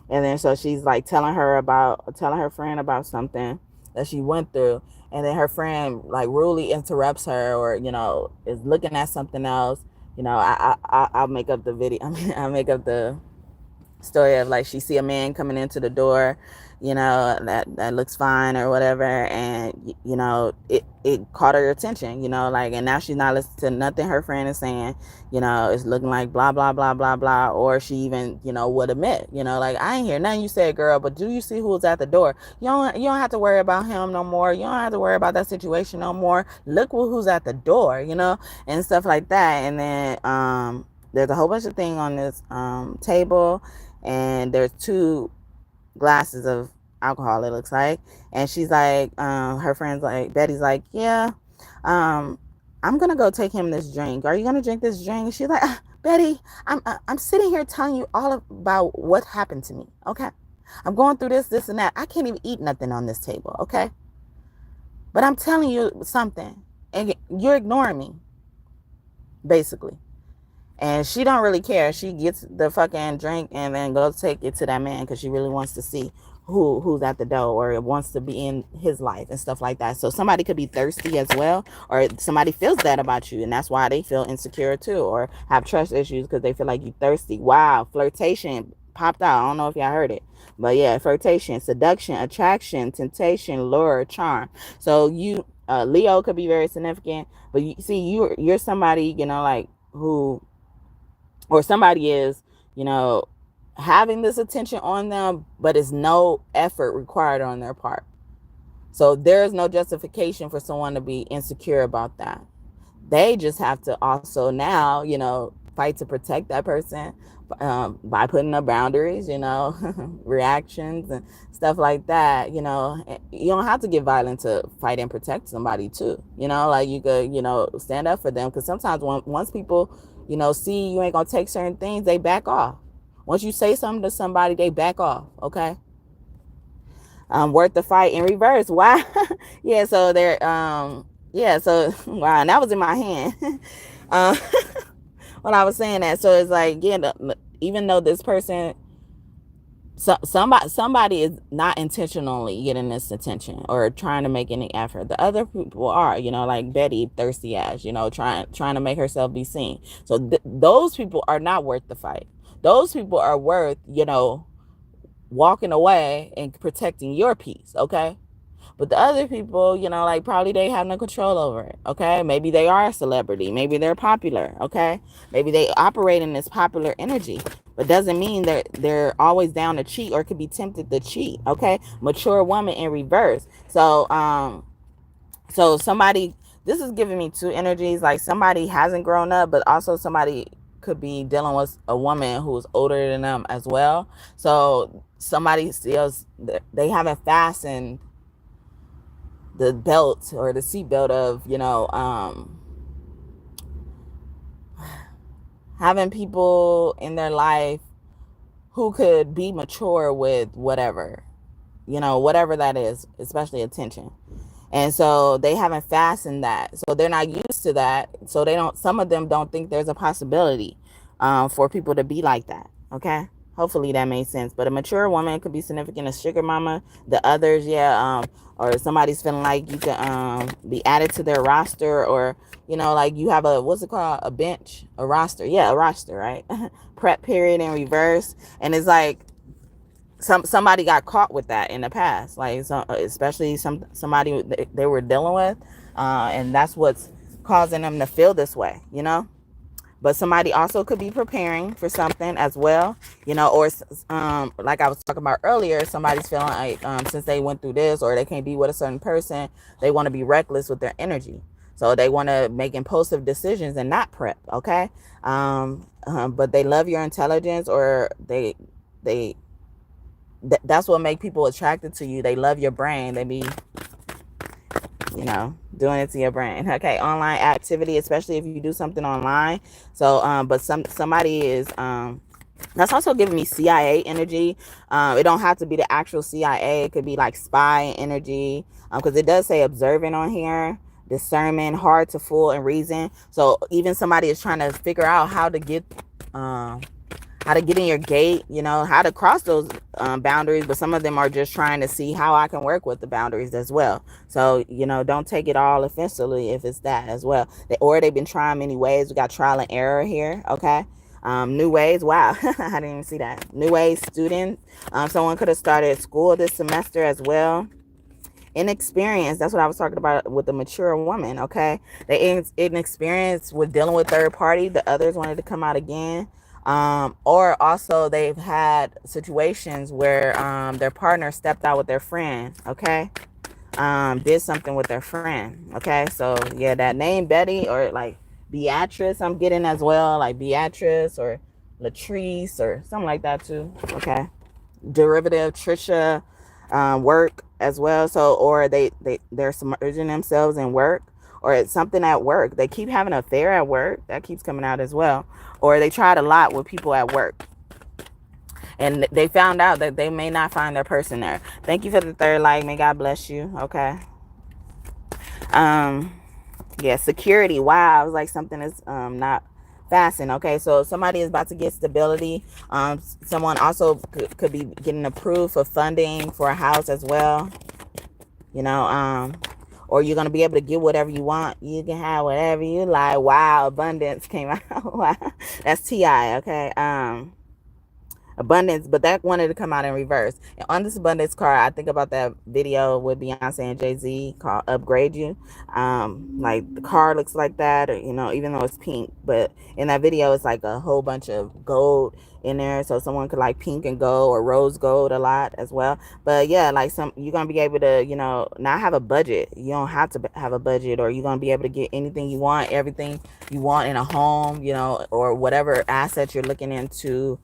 And then so she's like telling her friend about something that she went through, and then her friend like rudely interrupts her, or is looking at something else. I'll make up the video. I mean, I'll make up the story of like she see a man coming into the door, that looks fine or whatever, and it caught her attention, like, and now she's not listening to nothing her friend is saying. It's looking like blah blah blah blah blah, or she even would admit, like, I ain't hear nothing you said, girl, but do you see who's at the door? You don't have to worry about him no more. You don't have to worry about that situation no more. Look who's at the door, and stuff like that. And then there's a whole bunch of things on this table, and there's 2 glasses of alcohol, it looks like. And she's like, her friend's like, Betty's like, yeah, I'm gonna go take him this drink. Are you gonna drink this drink? And she's like, Betty, I'm sitting here telling you all about what happened to me, okay? I'm going through this and that. I can't even eat nothing on this table, okay? But I'm telling you something, and you're ignoring me, basically. And she don't really care. She gets the fucking drink and then goes take it to that man because she really wants to see who's at the door, or wants to be in his life and stuff like that. So somebody could be thirsty as well, or somebody feels that about you, and that's why they feel insecure too, or have trust issues because they feel like you thirsty. Wow, flirtation popped out. I don't know if y'all heard it, but yeah, flirtation, seduction, attraction, temptation, lure, charm. So you, Leo could be very significant, but you see, you're somebody, like, who, or somebody is, having this attention on them, but it's no effort required on their part. So there's no justification for someone to be insecure about that. They just have to also now, fight to protect that person by putting up boundaries, reactions and stuff like that. You don't have to get violent to fight and protect somebody too. Like you could, stand up for them, because sometimes once people, see you ain't gonna take certain things, they back off. Once you say something to somebody, they back off. Okay. Worth the fight in reverse. Wow. Yeah. So they're yeah. So wow. And that was in my hand. When I was saying that. So it's like, yeah, even though this person, somebody is not intentionally getting this attention or trying to make any effort. The other people are, like Betty, thirsty ass, trying to make herself be seen. So those people are not worth the fight. Those people are worth, walking away and protecting your peace. Okay. But the other people, like, probably they have no control over it. Okay. Maybe they are a celebrity. Maybe they're popular. Okay. Maybe they operate in this popular energy, but doesn't mean that they're always down to cheat or could be tempted to cheat. Okay. Mature woman in reverse. So, so somebody, this is giving me 2 energies. Like somebody hasn't grown up, but also somebody could be dealing with a woman who's older than them as well. So somebody feels they haven't fastened the belt or the seatbelt of, having people in their life who could be mature with whatever, whatever that is, especially attention. And so they haven't fastened that. So they're not used to that. So some of them don't think there's a possibility for people to be like that. Okay. Hopefully that made sense. But a mature woman could be significant, a sugar mama. The others, yeah, or somebody's feeling like you could be added to their roster, or, like you have what's it called? A bench, a roster. Yeah, a roster, right? Prep period in reverse. And it's like, somebody got caught with that in the past, like especially somebody they were dealing with, and that's what's causing them to feel this way, But somebody also could be preparing for something as well, or like I was talking about earlier, somebody's feeling like since they went through this, or they can't be with a certain person, they want to be reckless with their energy, so they want to make impulsive decisions and not prep. Okay, but they love your intelligence, or that's what make people attracted to you. They love your brain. They be, doing it to your brain. Okay. Online activity, especially if you do something online. So, but somebody is, that's also giving me CIA energy. It don't have to be the actual CIA. It could be like spy energy. Cause it does say observant on here, discernment, hard to fool and reason. So even somebody is trying to figure out how to get, how to get in your gate, you know, how to cross those boundaries. But some of them are just trying to see how I can work with the boundaries as well. So, you know, don't take it all offensively if it's that as well. Or they've been trying many ways. We got trial and error here, okay? New ways, wow, I didn't even see that. New ways student. Someone could have started school this semester as well. Inexperience, that's what I was talking about with the mature woman, okay? They inexperienced with dealing with third party. The others wanted to come out again. Or also they've had situations where their partner stepped out with their friend, okay? Did something with their friend, okay? So yeah, that name Betty or like Beatrice, I'm getting as well, like Beatrice or Latrice or something like that too, okay? Derivative Trisha, work as well. So or they're submerging themselves in work, or it's something at work. They keep having an affair at work. That keeps coming out as well. Or they tried a lot with people at work, and they found out that they may not find their person there. Thank you for the third like. May God bless you. Okay. Yeah, security. Wow, I was like something is not fastened. Okay, so somebody is about to get stability. Someone also could be getting approved for funding for a house as well. You know, or you're gonna be able to get whatever you want. You can have whatever you like. Wow, abundance came out. Wow, that's Ti. Okay. Abundance, but that wanted to come out in reverse. And on this abundance card, I think about that video with Beyonce and Jay-Z called Upgrade You. Like the car looks like that, or, you know, even though it's pink, but in that video it's like a whole bunch of gold in there, so someone could like pink and gold or rose gold a lot as well. But yeah, like you're gonna be able to, you know, not have a budget. You don't have to have a budget, or you're gonna be able to get anything you want, everything you want in a home, you know, or whatever asset you're looking into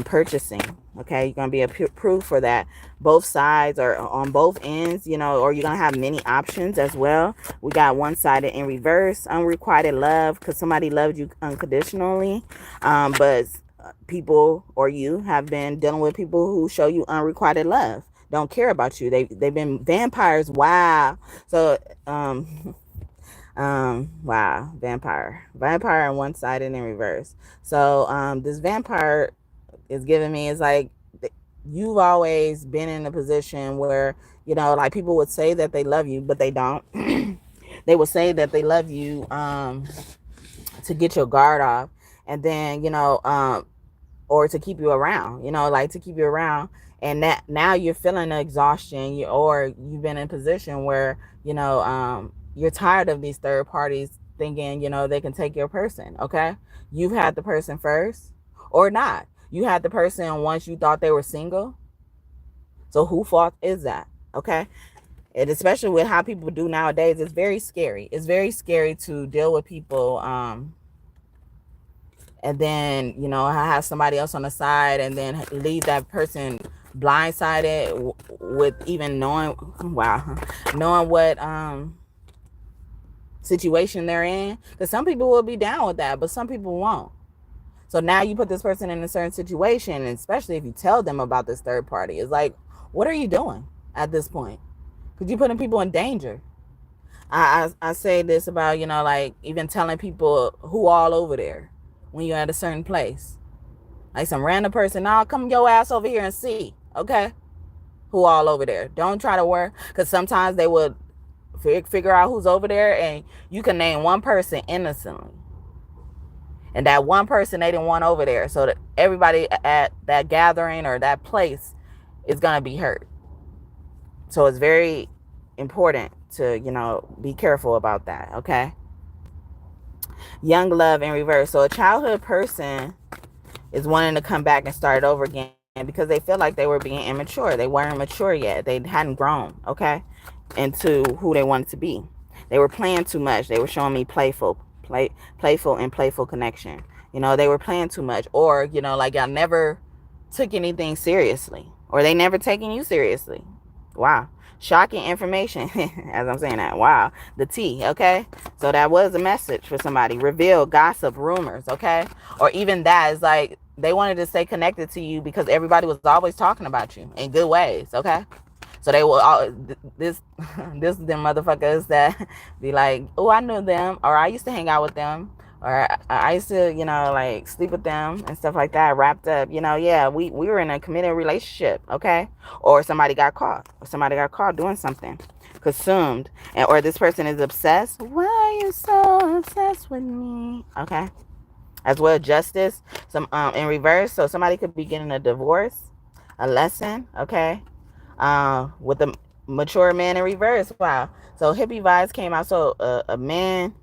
purchasing. Okay, you're gonna be approved for that. Both sides or on both ends, you know, or you're gonna have many options as well. We got one-sided in reverse, unrequited love, because somebody loved you unconditionally, but people or you have been dealing with people who show you unrequited love, don't care about you. They've been vampires. Wow. So wow, vampire and one-sided in reverse. So this vampire is giving me is like, you've always been in a position where, you know, like people would say that they love you, but they don't. They would say that they love you to get your guard off, and then, you know, or to keep you around, you know, like to keep you around. And that now you're feeling the exhaustion, or you've been in a position where, you know, you're tired of these third parties thinking, you know, they can take your person. Okay, you've had the person first, or not. You had the person once you thought they were single. So whose fault is that? Okay. And especially with how people do nowadays, it's very scary. It's very scary to deal with people. And then, you know, have somebody else on the side, and then leave that person blindsided with even knowing, wow, knowing what situation they're in. Because some people will be down with that, but some people won't. So now you put this person in a certain situation, and especially if you tell them about this third party, it's like, what are you doing at this point? Because you're putting people in danger. I say this about, you know, like even telling people who all over there when you're at a certain place. Like some random person, nah, come your ass over here and see, okay? Who all over there. Don't try to work, because sometimes they would figure out who's over there, and you can name one person innocently. And that one person they didn't want over there, so that everybody at that gathering or that place is going to be hurt. So it's very important to, you know, be careful about that, okay? Young love in reverse. So a childhood person is wanting to come back and start over again because they feel like they were being immature. They weren't mature yet. They hadn't grown, okay, into who they wanted to be. They were playing too much. They were showing me playful connection. You know, they were playing too much, or, you know, like y'all never took anything seriously, or they never taken you seriously. Wow. Shocking information as I'm saying that. Wow. The T, okay? So that was a message for somebody. Reveal, gossip, rumors, okay? Or even that is like they wanted to stay connected to you because everybody was always talking about you in good ways, okay? So they will all this them motherfuckers that be like, oh, I knew them, or I used to hang out with them, or I used to, you know, like sleep with them and stuff like that, wrapped up, you know, yeah, we were in a committed relationship, okay? Or somebody got caught doing something, consumed, and or this person is obsessed. Why are you so obsessed with me? Okay. As well, justice, some in reverse. So somebody could be getting a divorce, a lesson, okay? With a mature man in reverse. Wow. So hippie vibes came out. So a man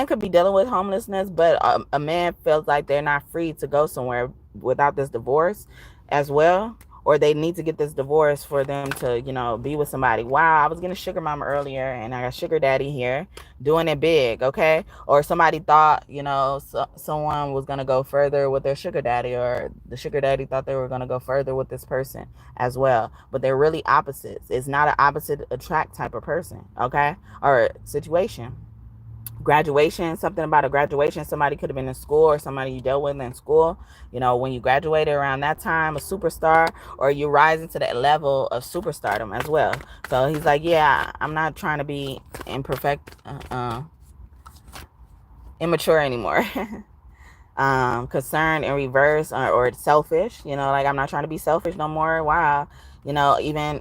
could be dealing with homelessness, but a man feels like they're not free to go somewhere without this divorce as well. Or they need to get this divorce for them to, you know, be with somebody. Wow, I was getting sugar mama earlier, and I got sugar daddy here doing it big, okay? Or somebody thought, you know, someone was going to go further with their sugar daddy, or the sugar daddy thought they were going to go further with this person as well. But they're really opposites. It's not an opposite attract type of person, okay? Or situation. Graduation, something about a graduation. Somebody could have been in school, or somebody you dealt with in school, you know, when you graduated around that time, a superstar, or you rise into that level of superstardom as well. So he's like, yeah, I'm not trying to be immature anymore. Concerned in reverse, or selfish, you know, like I'm not trying to be selfish no more. Wow. You know, even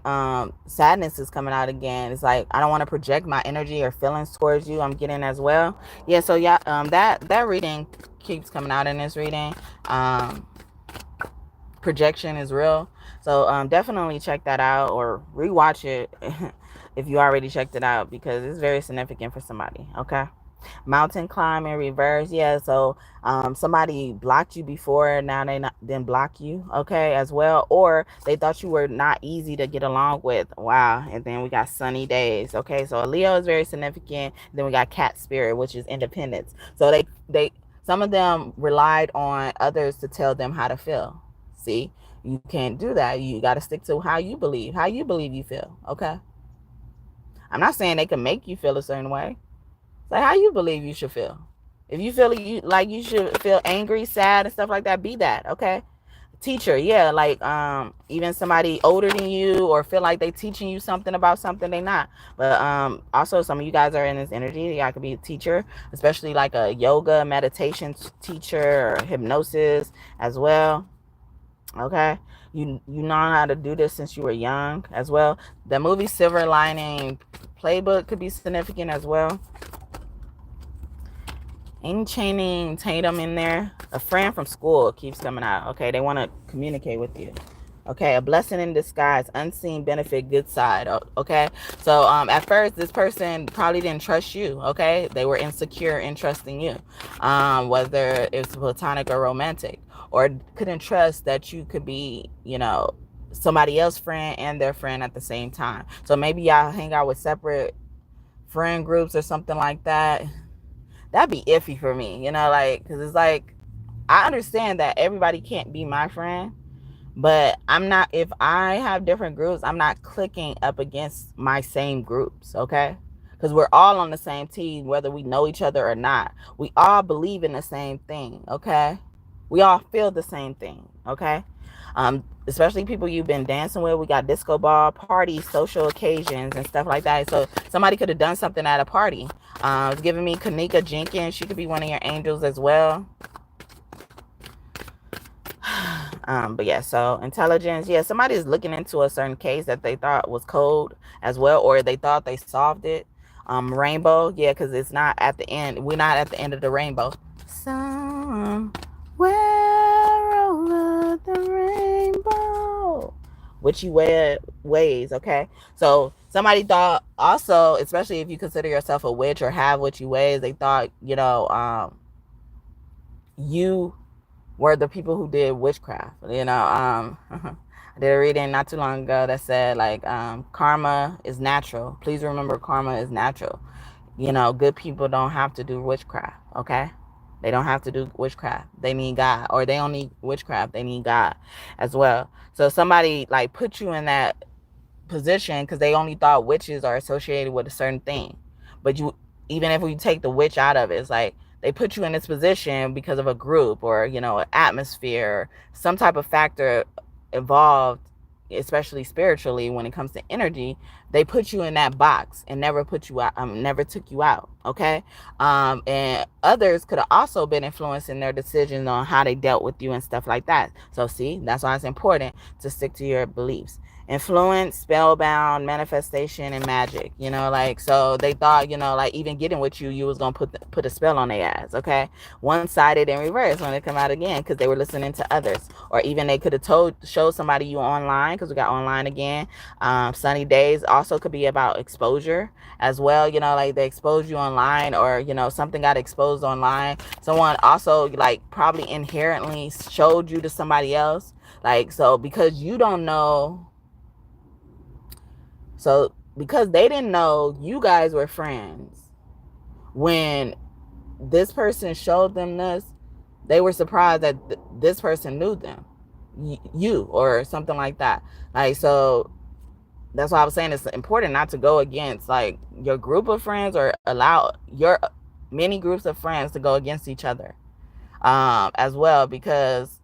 sadness is coming out again. It's like I don't want to project my energy or feelings towards you. I'm getting as well. Yeah, so yeah, that reading keeps coming out in this reading. Projection is real. So definitely check that out, or rewatch it if you already checked it out, because it's very significant for somebody, okay? Mountain climb in reverse. Yeah, so somebody blocked you before, now they not then block you, okay, as well. Or they thought you were not easy to get along with. Wow. And then we got sunny days, okay? So Leo is very significant. Then we got cat spirit, which is independence. So they some of them relied on others to tell them how to feel. See, you can't do that. You got to stick to how you believe you feel, okay? I'm not saying they can make you feel a certain way. Like how you believe you should feel. If you feel like you should feel angry, sad, and stuff like that, be that, okay? Teacher, yeah, like even somebody older than you, or feel like they teaching you something about something they not. But also some of you guys are in this energy. Y'all could be a teacher, especially like a yoga, meditation teacher, or hypnosis as well. Okay, you know how to do this since you were young as well. The movie Silver Lining Playbook could be significant as well. Ain't Channing Tatum in there? A friend from school keeps coming out. Okay, they want to communicate with you. Okay, a blessing in disguise, unseen benefit, good side. Okay, so at first this person probably didn't trust you. Okay, they were insecure in trusting you, whether it's platonic or romantic, or couldn't trust that you could be, you know, somebody else's friend and their friend at the same time. So maybe y'all hang out with separate friend groups or something like that. That'd be iffy for me, you know, like, because it's like, I understand that everybody can't be my friend, but I'm not, if I have different groups, I'm not clicking up against my same groups, okay? Because we're all on the same team, whether we know each other or not. We all believe in the same thing, okay? We all feel the same thing, okay? Especially people you've been dancing with. We got disco ball parties, social occasions, and stuff like that. So somebody could have done something at a party. It's giving me Kanika Jenkins. She could be one of your angels as well. But yeah, so intelligence. Yeah, somebody is looking into a certain case that they thought was cold as well, or they thought they solved it. Rainbow. Yeah, because it's not at the end. We're not at the end of the rainbow. Somewhere over the rainbow, witchy ways, okay? So somebody thought also, especially if you consider yourself a witch or have witchy ways, they thought, you know, you were the people who did witchcraft, you know. I did a reading not too long ago that said, like, karma is natural. Please remember, karma is natural. You know, good people don't have to do witchcraft, okay? They don't have to do witchcraft. They need God. Or they don't need witchcraft. They need God as well. So somebody, like, put you in that position because they only thought witches are associated with a certain thing. But you, even if we take the witch out of it, it's like they put you in this position because of a group, or, you know, an atmosphere, some type of factor involved especially spiritually, when it comes to energy, they put you in that box and never put you out, never took you out. Okay. And others could have also been influencing their decisions on how they dealt with you and stuff like that. So see, that's why it's important to stick to your beliefs. Influence, spellbound, manifestation, and magic. Like, so they thought, like, even getting with you, you was gonna put a spell on their ass. Okay. One-sided in reverse when they come out again, because they were listening to others. Or even they could have showed somebody you online, because we got online again. Sunny days also could be about exposure as well. Like, they exposed you online, or something got exposed online. Someone also, like, probably inherently showed you to somebody else. Like, so because you don't know, so because they didn't know you guys were friends, when this person showed them this, they were surprised that this person knew them, you, or something like that. Like, so that's why I was saying it's important not to go against, like, your group of friends, or allow your many groups of friends to go against each other, as well. Because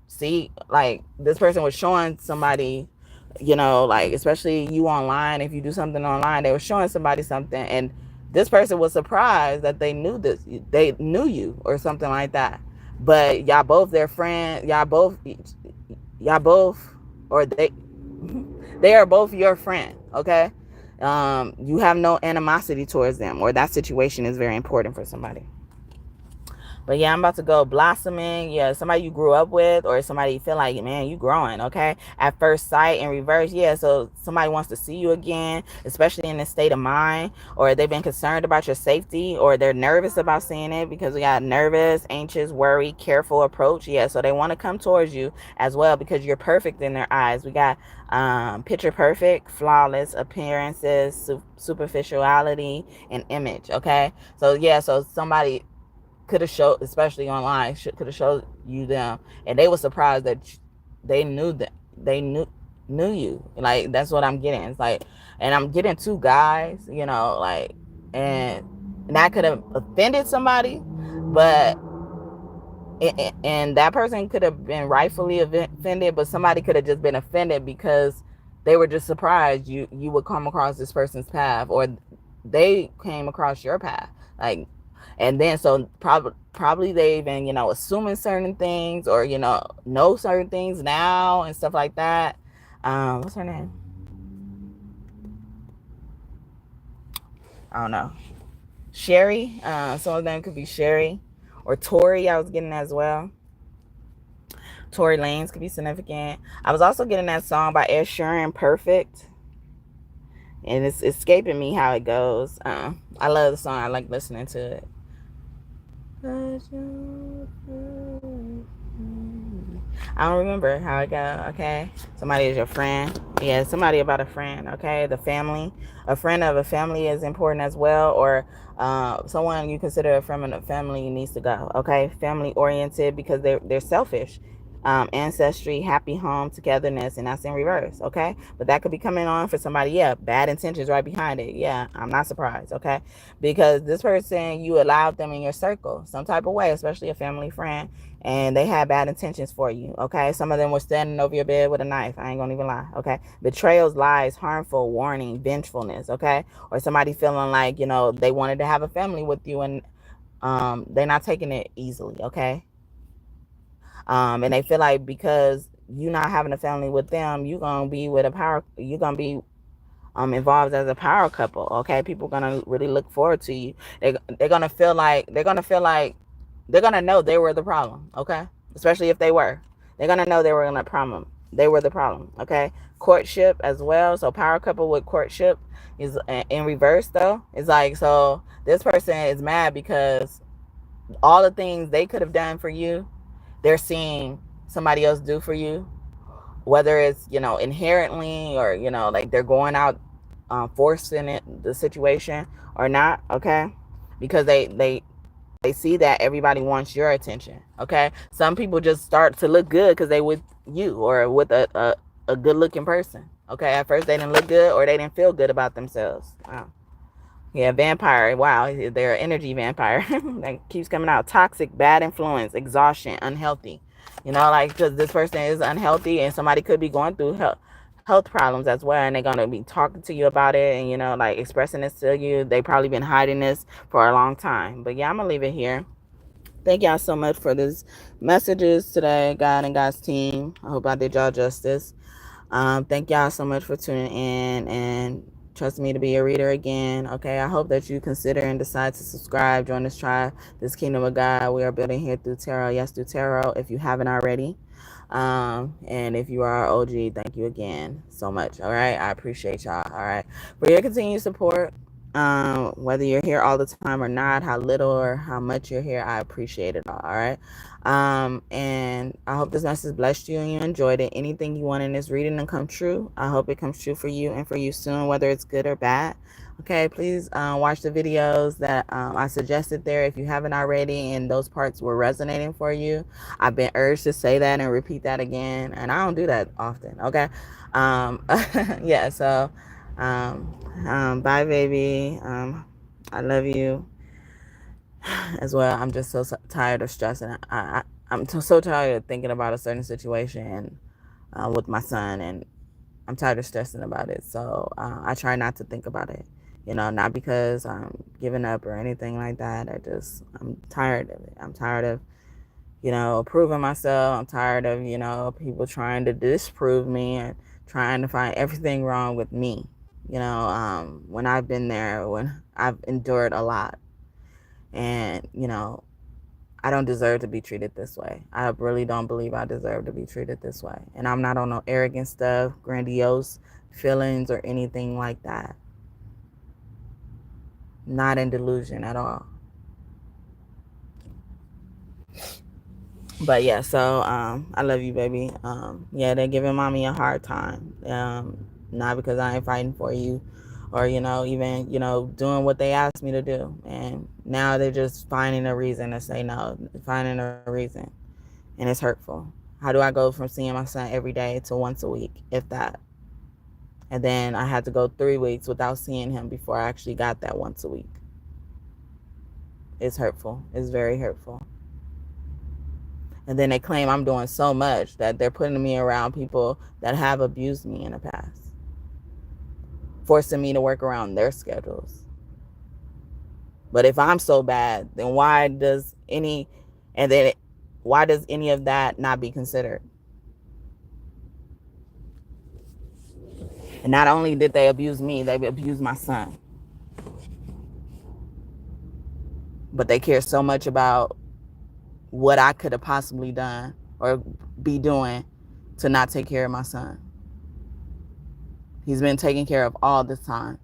see, like, this person was showing somebody, like, especially you online, if you do something online, they were showing somebody something, and this person was surprised that they knew you, or something like that. But y'all both their friends, y'all both, or they are both your friend. Okay. You have no animosity towards them, or that situation is very important for somebody. But yeah, I'm about to go blossoming. Yeah, somebody you grew up with, or somebody you feel like, man, you growing, okay? At first sight in reverse. Yeah, so somebody wants to see you again, especially in this state of mind, or they've been concerned about your safety, or they're nervous about seeing it, because we got nervous, anxious, worry, careful approach. Yeah, so they want to come towards you as well, because you're perfect in their eyes. We got picture perfect, flawless appearances, superficiality, and image, okay? So yeah, so somebody could have showed, especially online, could have showed you them, and they were surprised that they knew that they knew you. Like, that's what I'm getting. It's like, and I'm getting two guys, like, and that could have offended somebody, but and that person could have been rightfully offended, but somebody could have just been offended because they were just surprised you would come across this person's path, or they came across your path. Like, and then so probably they've been, assuming certain things, or, know certain things now and stuff like that. What's her name? I don't know. Sherry. Some of them could be Sherry, or Tori. I was getting as well. Tory Lanez could be significant. I was also getting that song by Ed Sheeran, Perfect. And it's escaping me how it goes. I love the song. I like listening to it. I don't remember how it go. Okay, somebody is your friend. Yeah, somebody about a friend. Okay, the family, a friend of a family is important as well, or someone you consider a friend of a family needs to go. Okay, family oriented, because they're selfish. Ancestry, happy home, togetherness, and that's in reverse. Okay, but that could be coming on for somebody. Yeah, bad intentions right behind it. Yeah, I'm not surprised. Okay, because this person, you allowed them in your circle some type of way, especially a family friend, and they had bad intentions for you. Okay, some of them were standing over your bed with a knife. I ain't gonna even lie. Okay, betrayals, lies, harmful, warning, vengefulness. Okay, or somebody feeling like, they wanted to have a family with you, and they're not taking it easily. Okay. And they feel like because you not having a family with them, you're gonna be involved as a power couple. Okay, people gonna really look forward to you. They're gonna feel like they're gonna know they were the problem. Okay, especially if they were, they're gonna know they were the problem. They were the problem. Okay, courtship as well. So power couple with courtship is in reverse though. It's like, so this person is mad because all the things they could have done for you, they're seeing somebody else do for you, whether it's, inherently, or, like they're going out, forcing the situation or not. Okay, because they see that everybody wants your attention. Okay, some people just start to look good because they with you, or with a good looking person. Okay, at first they didn't look good, or they didn't feel good about themselves. Wow. Yeah, vampire. Wow, they're an energy vampire. That keeps coming out. Toxic, bad influence, exhaustion, unhealthy. Like, because this person is unhealthy, and somebody could be going through health problems as well, and they're going to be talking to you about it and, you know, like expressing this to you. They probably been hiding this for a long time. But yeah, I'm gonna leave it here. Thank y'all so much for this messages today, God and God's team. I hope I did y'all justice. Thank y'all so much for tuning in and trust me to be a reader again. Okay, I hope that you consider and decide to subscribe, join this tribe, this kingdom of God we are building here through tarot. Yes, through tarot, if you haven't already. And if you are OG, thank you again so much. All right, I appreciate y'all. All right, for your continued support. Whether you're here all the time or not, how little or how much you're here, I appreciate it all right. And I hope this message blessed you and you enjoyed it. Anything you want in this reading to come true, I hope it comes true for you and for you soon, whether it's good or bad. Okay, please watch the videos that I suggested there if you haven't already and those parts were resonating for you. I've been urged to say that and repeat that again, and I don't do that often. Okay. Yeah, so bye, baby. I love you as well. I'm just so tired of stressing. I'm so tired of thinking about a certain situation with my son, and I'm tired of stressing about it. So I try not to think about it. You know, not because I'm giving up or anything like that. I'm tired of it. I'm tired of, you know, proving myself. I'm tired of, you know, people trying to disprove me and trying to find everything wrong with me. You know, when I've been there, when I've endured a lot, and, you know, I don't deserve to be treated this way. I really don't believe I deserve to be treated this way. And I'm not on no arrogant stuff, grandiose feelings or anything like that. Not in delusion at all. But yeah, so I love you, baby. Yeah, they're giving mommy a hard time. Not because I ain't fighting for you or, you know, even, you know, doing what they asked me to do. And now they're just finding a reason to say no, finding a reason. And it's hurtful. How do I go from seeing my son every day to once a week, if that? And then I had to go 3 weeks without seeing him before I actually got that once a week. It's hurtful. It's very hurtful. And then they claim I'm doing so much that they're putting me around people that have abused me in the past, forcing me to work around their schedules. But if I'm so bad, then why does any of that not be considered? And not only did they abuse me, they abused my son. But they care so much about what I could have possibly done or be doing to not take care of my son. He's been taken care of all this time.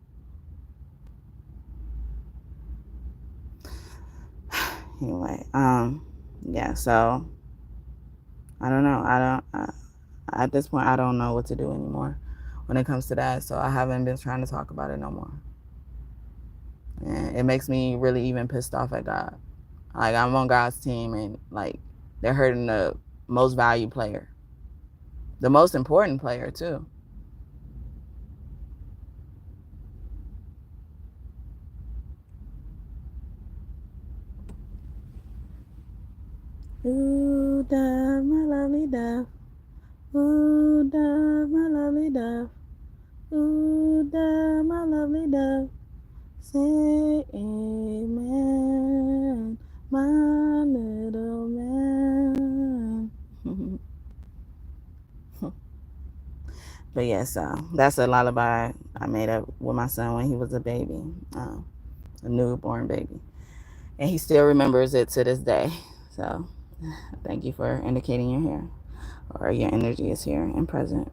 Anyway, yeah, so I don't know. At this point, I don't know what to do anymore when it comes to that. So I haven't been trying to talk about it no more. And it makes me really even pissed off at God. Like, I'm on God's team, and like, they're hurting the most valued player, the most important player too. Ooh, dove, my lovely dove. Ooh, dove, my lovely dove. Ooh, dove, my lovely dove. Say amen, my little man. But yeah, so that's a lullaby I made up with my son when he was a baby, a newborn baby. And he still remembers it to this day. So thank you for indicating you're here, or your energy is here and present.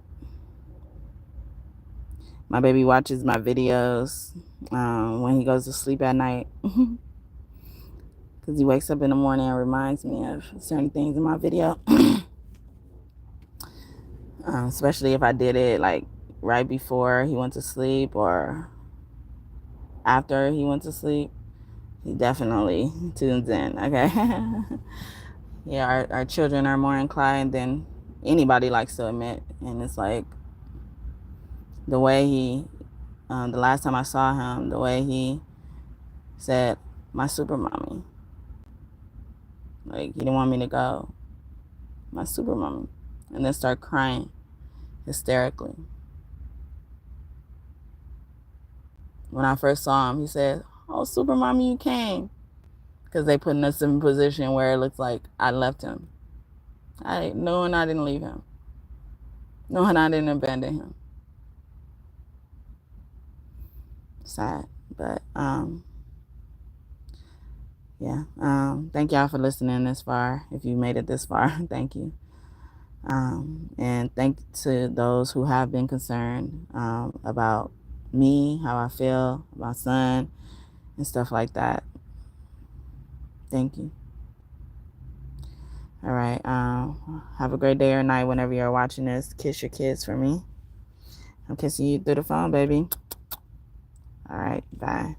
My baby watches my videos when he goes to sleep at night. Because he wakes up in the morning and reminds me of certain things in my video. Especially if I did it like right before he went to sleep or after he went to sleep. He definitely tunes in, okay? Yeah, our children are more inclined than anybody likes to admit. And it's like the way he, the last time I saw him, the way he said, my super mommy. Like, he didn't want me to go. My super mommy. And then start crying hysterically. When I first saw him, he said, "Oh, Super Mommy, you came." Because they put us in a position where it looks like I left him. Knowing I didn't leave him. Knowing I didn't abandon him. Sad. But, yeah. Thank y'all for listening this far. If you made it this far, thank you. And thank to those who have been concerned about me, how I feel, my son, and stuff like that. Thank you. All right. Have a great day or night whenever you're watching this. Kiss your kids for me. I'm kissing you through the phone, baby. All right. Bye.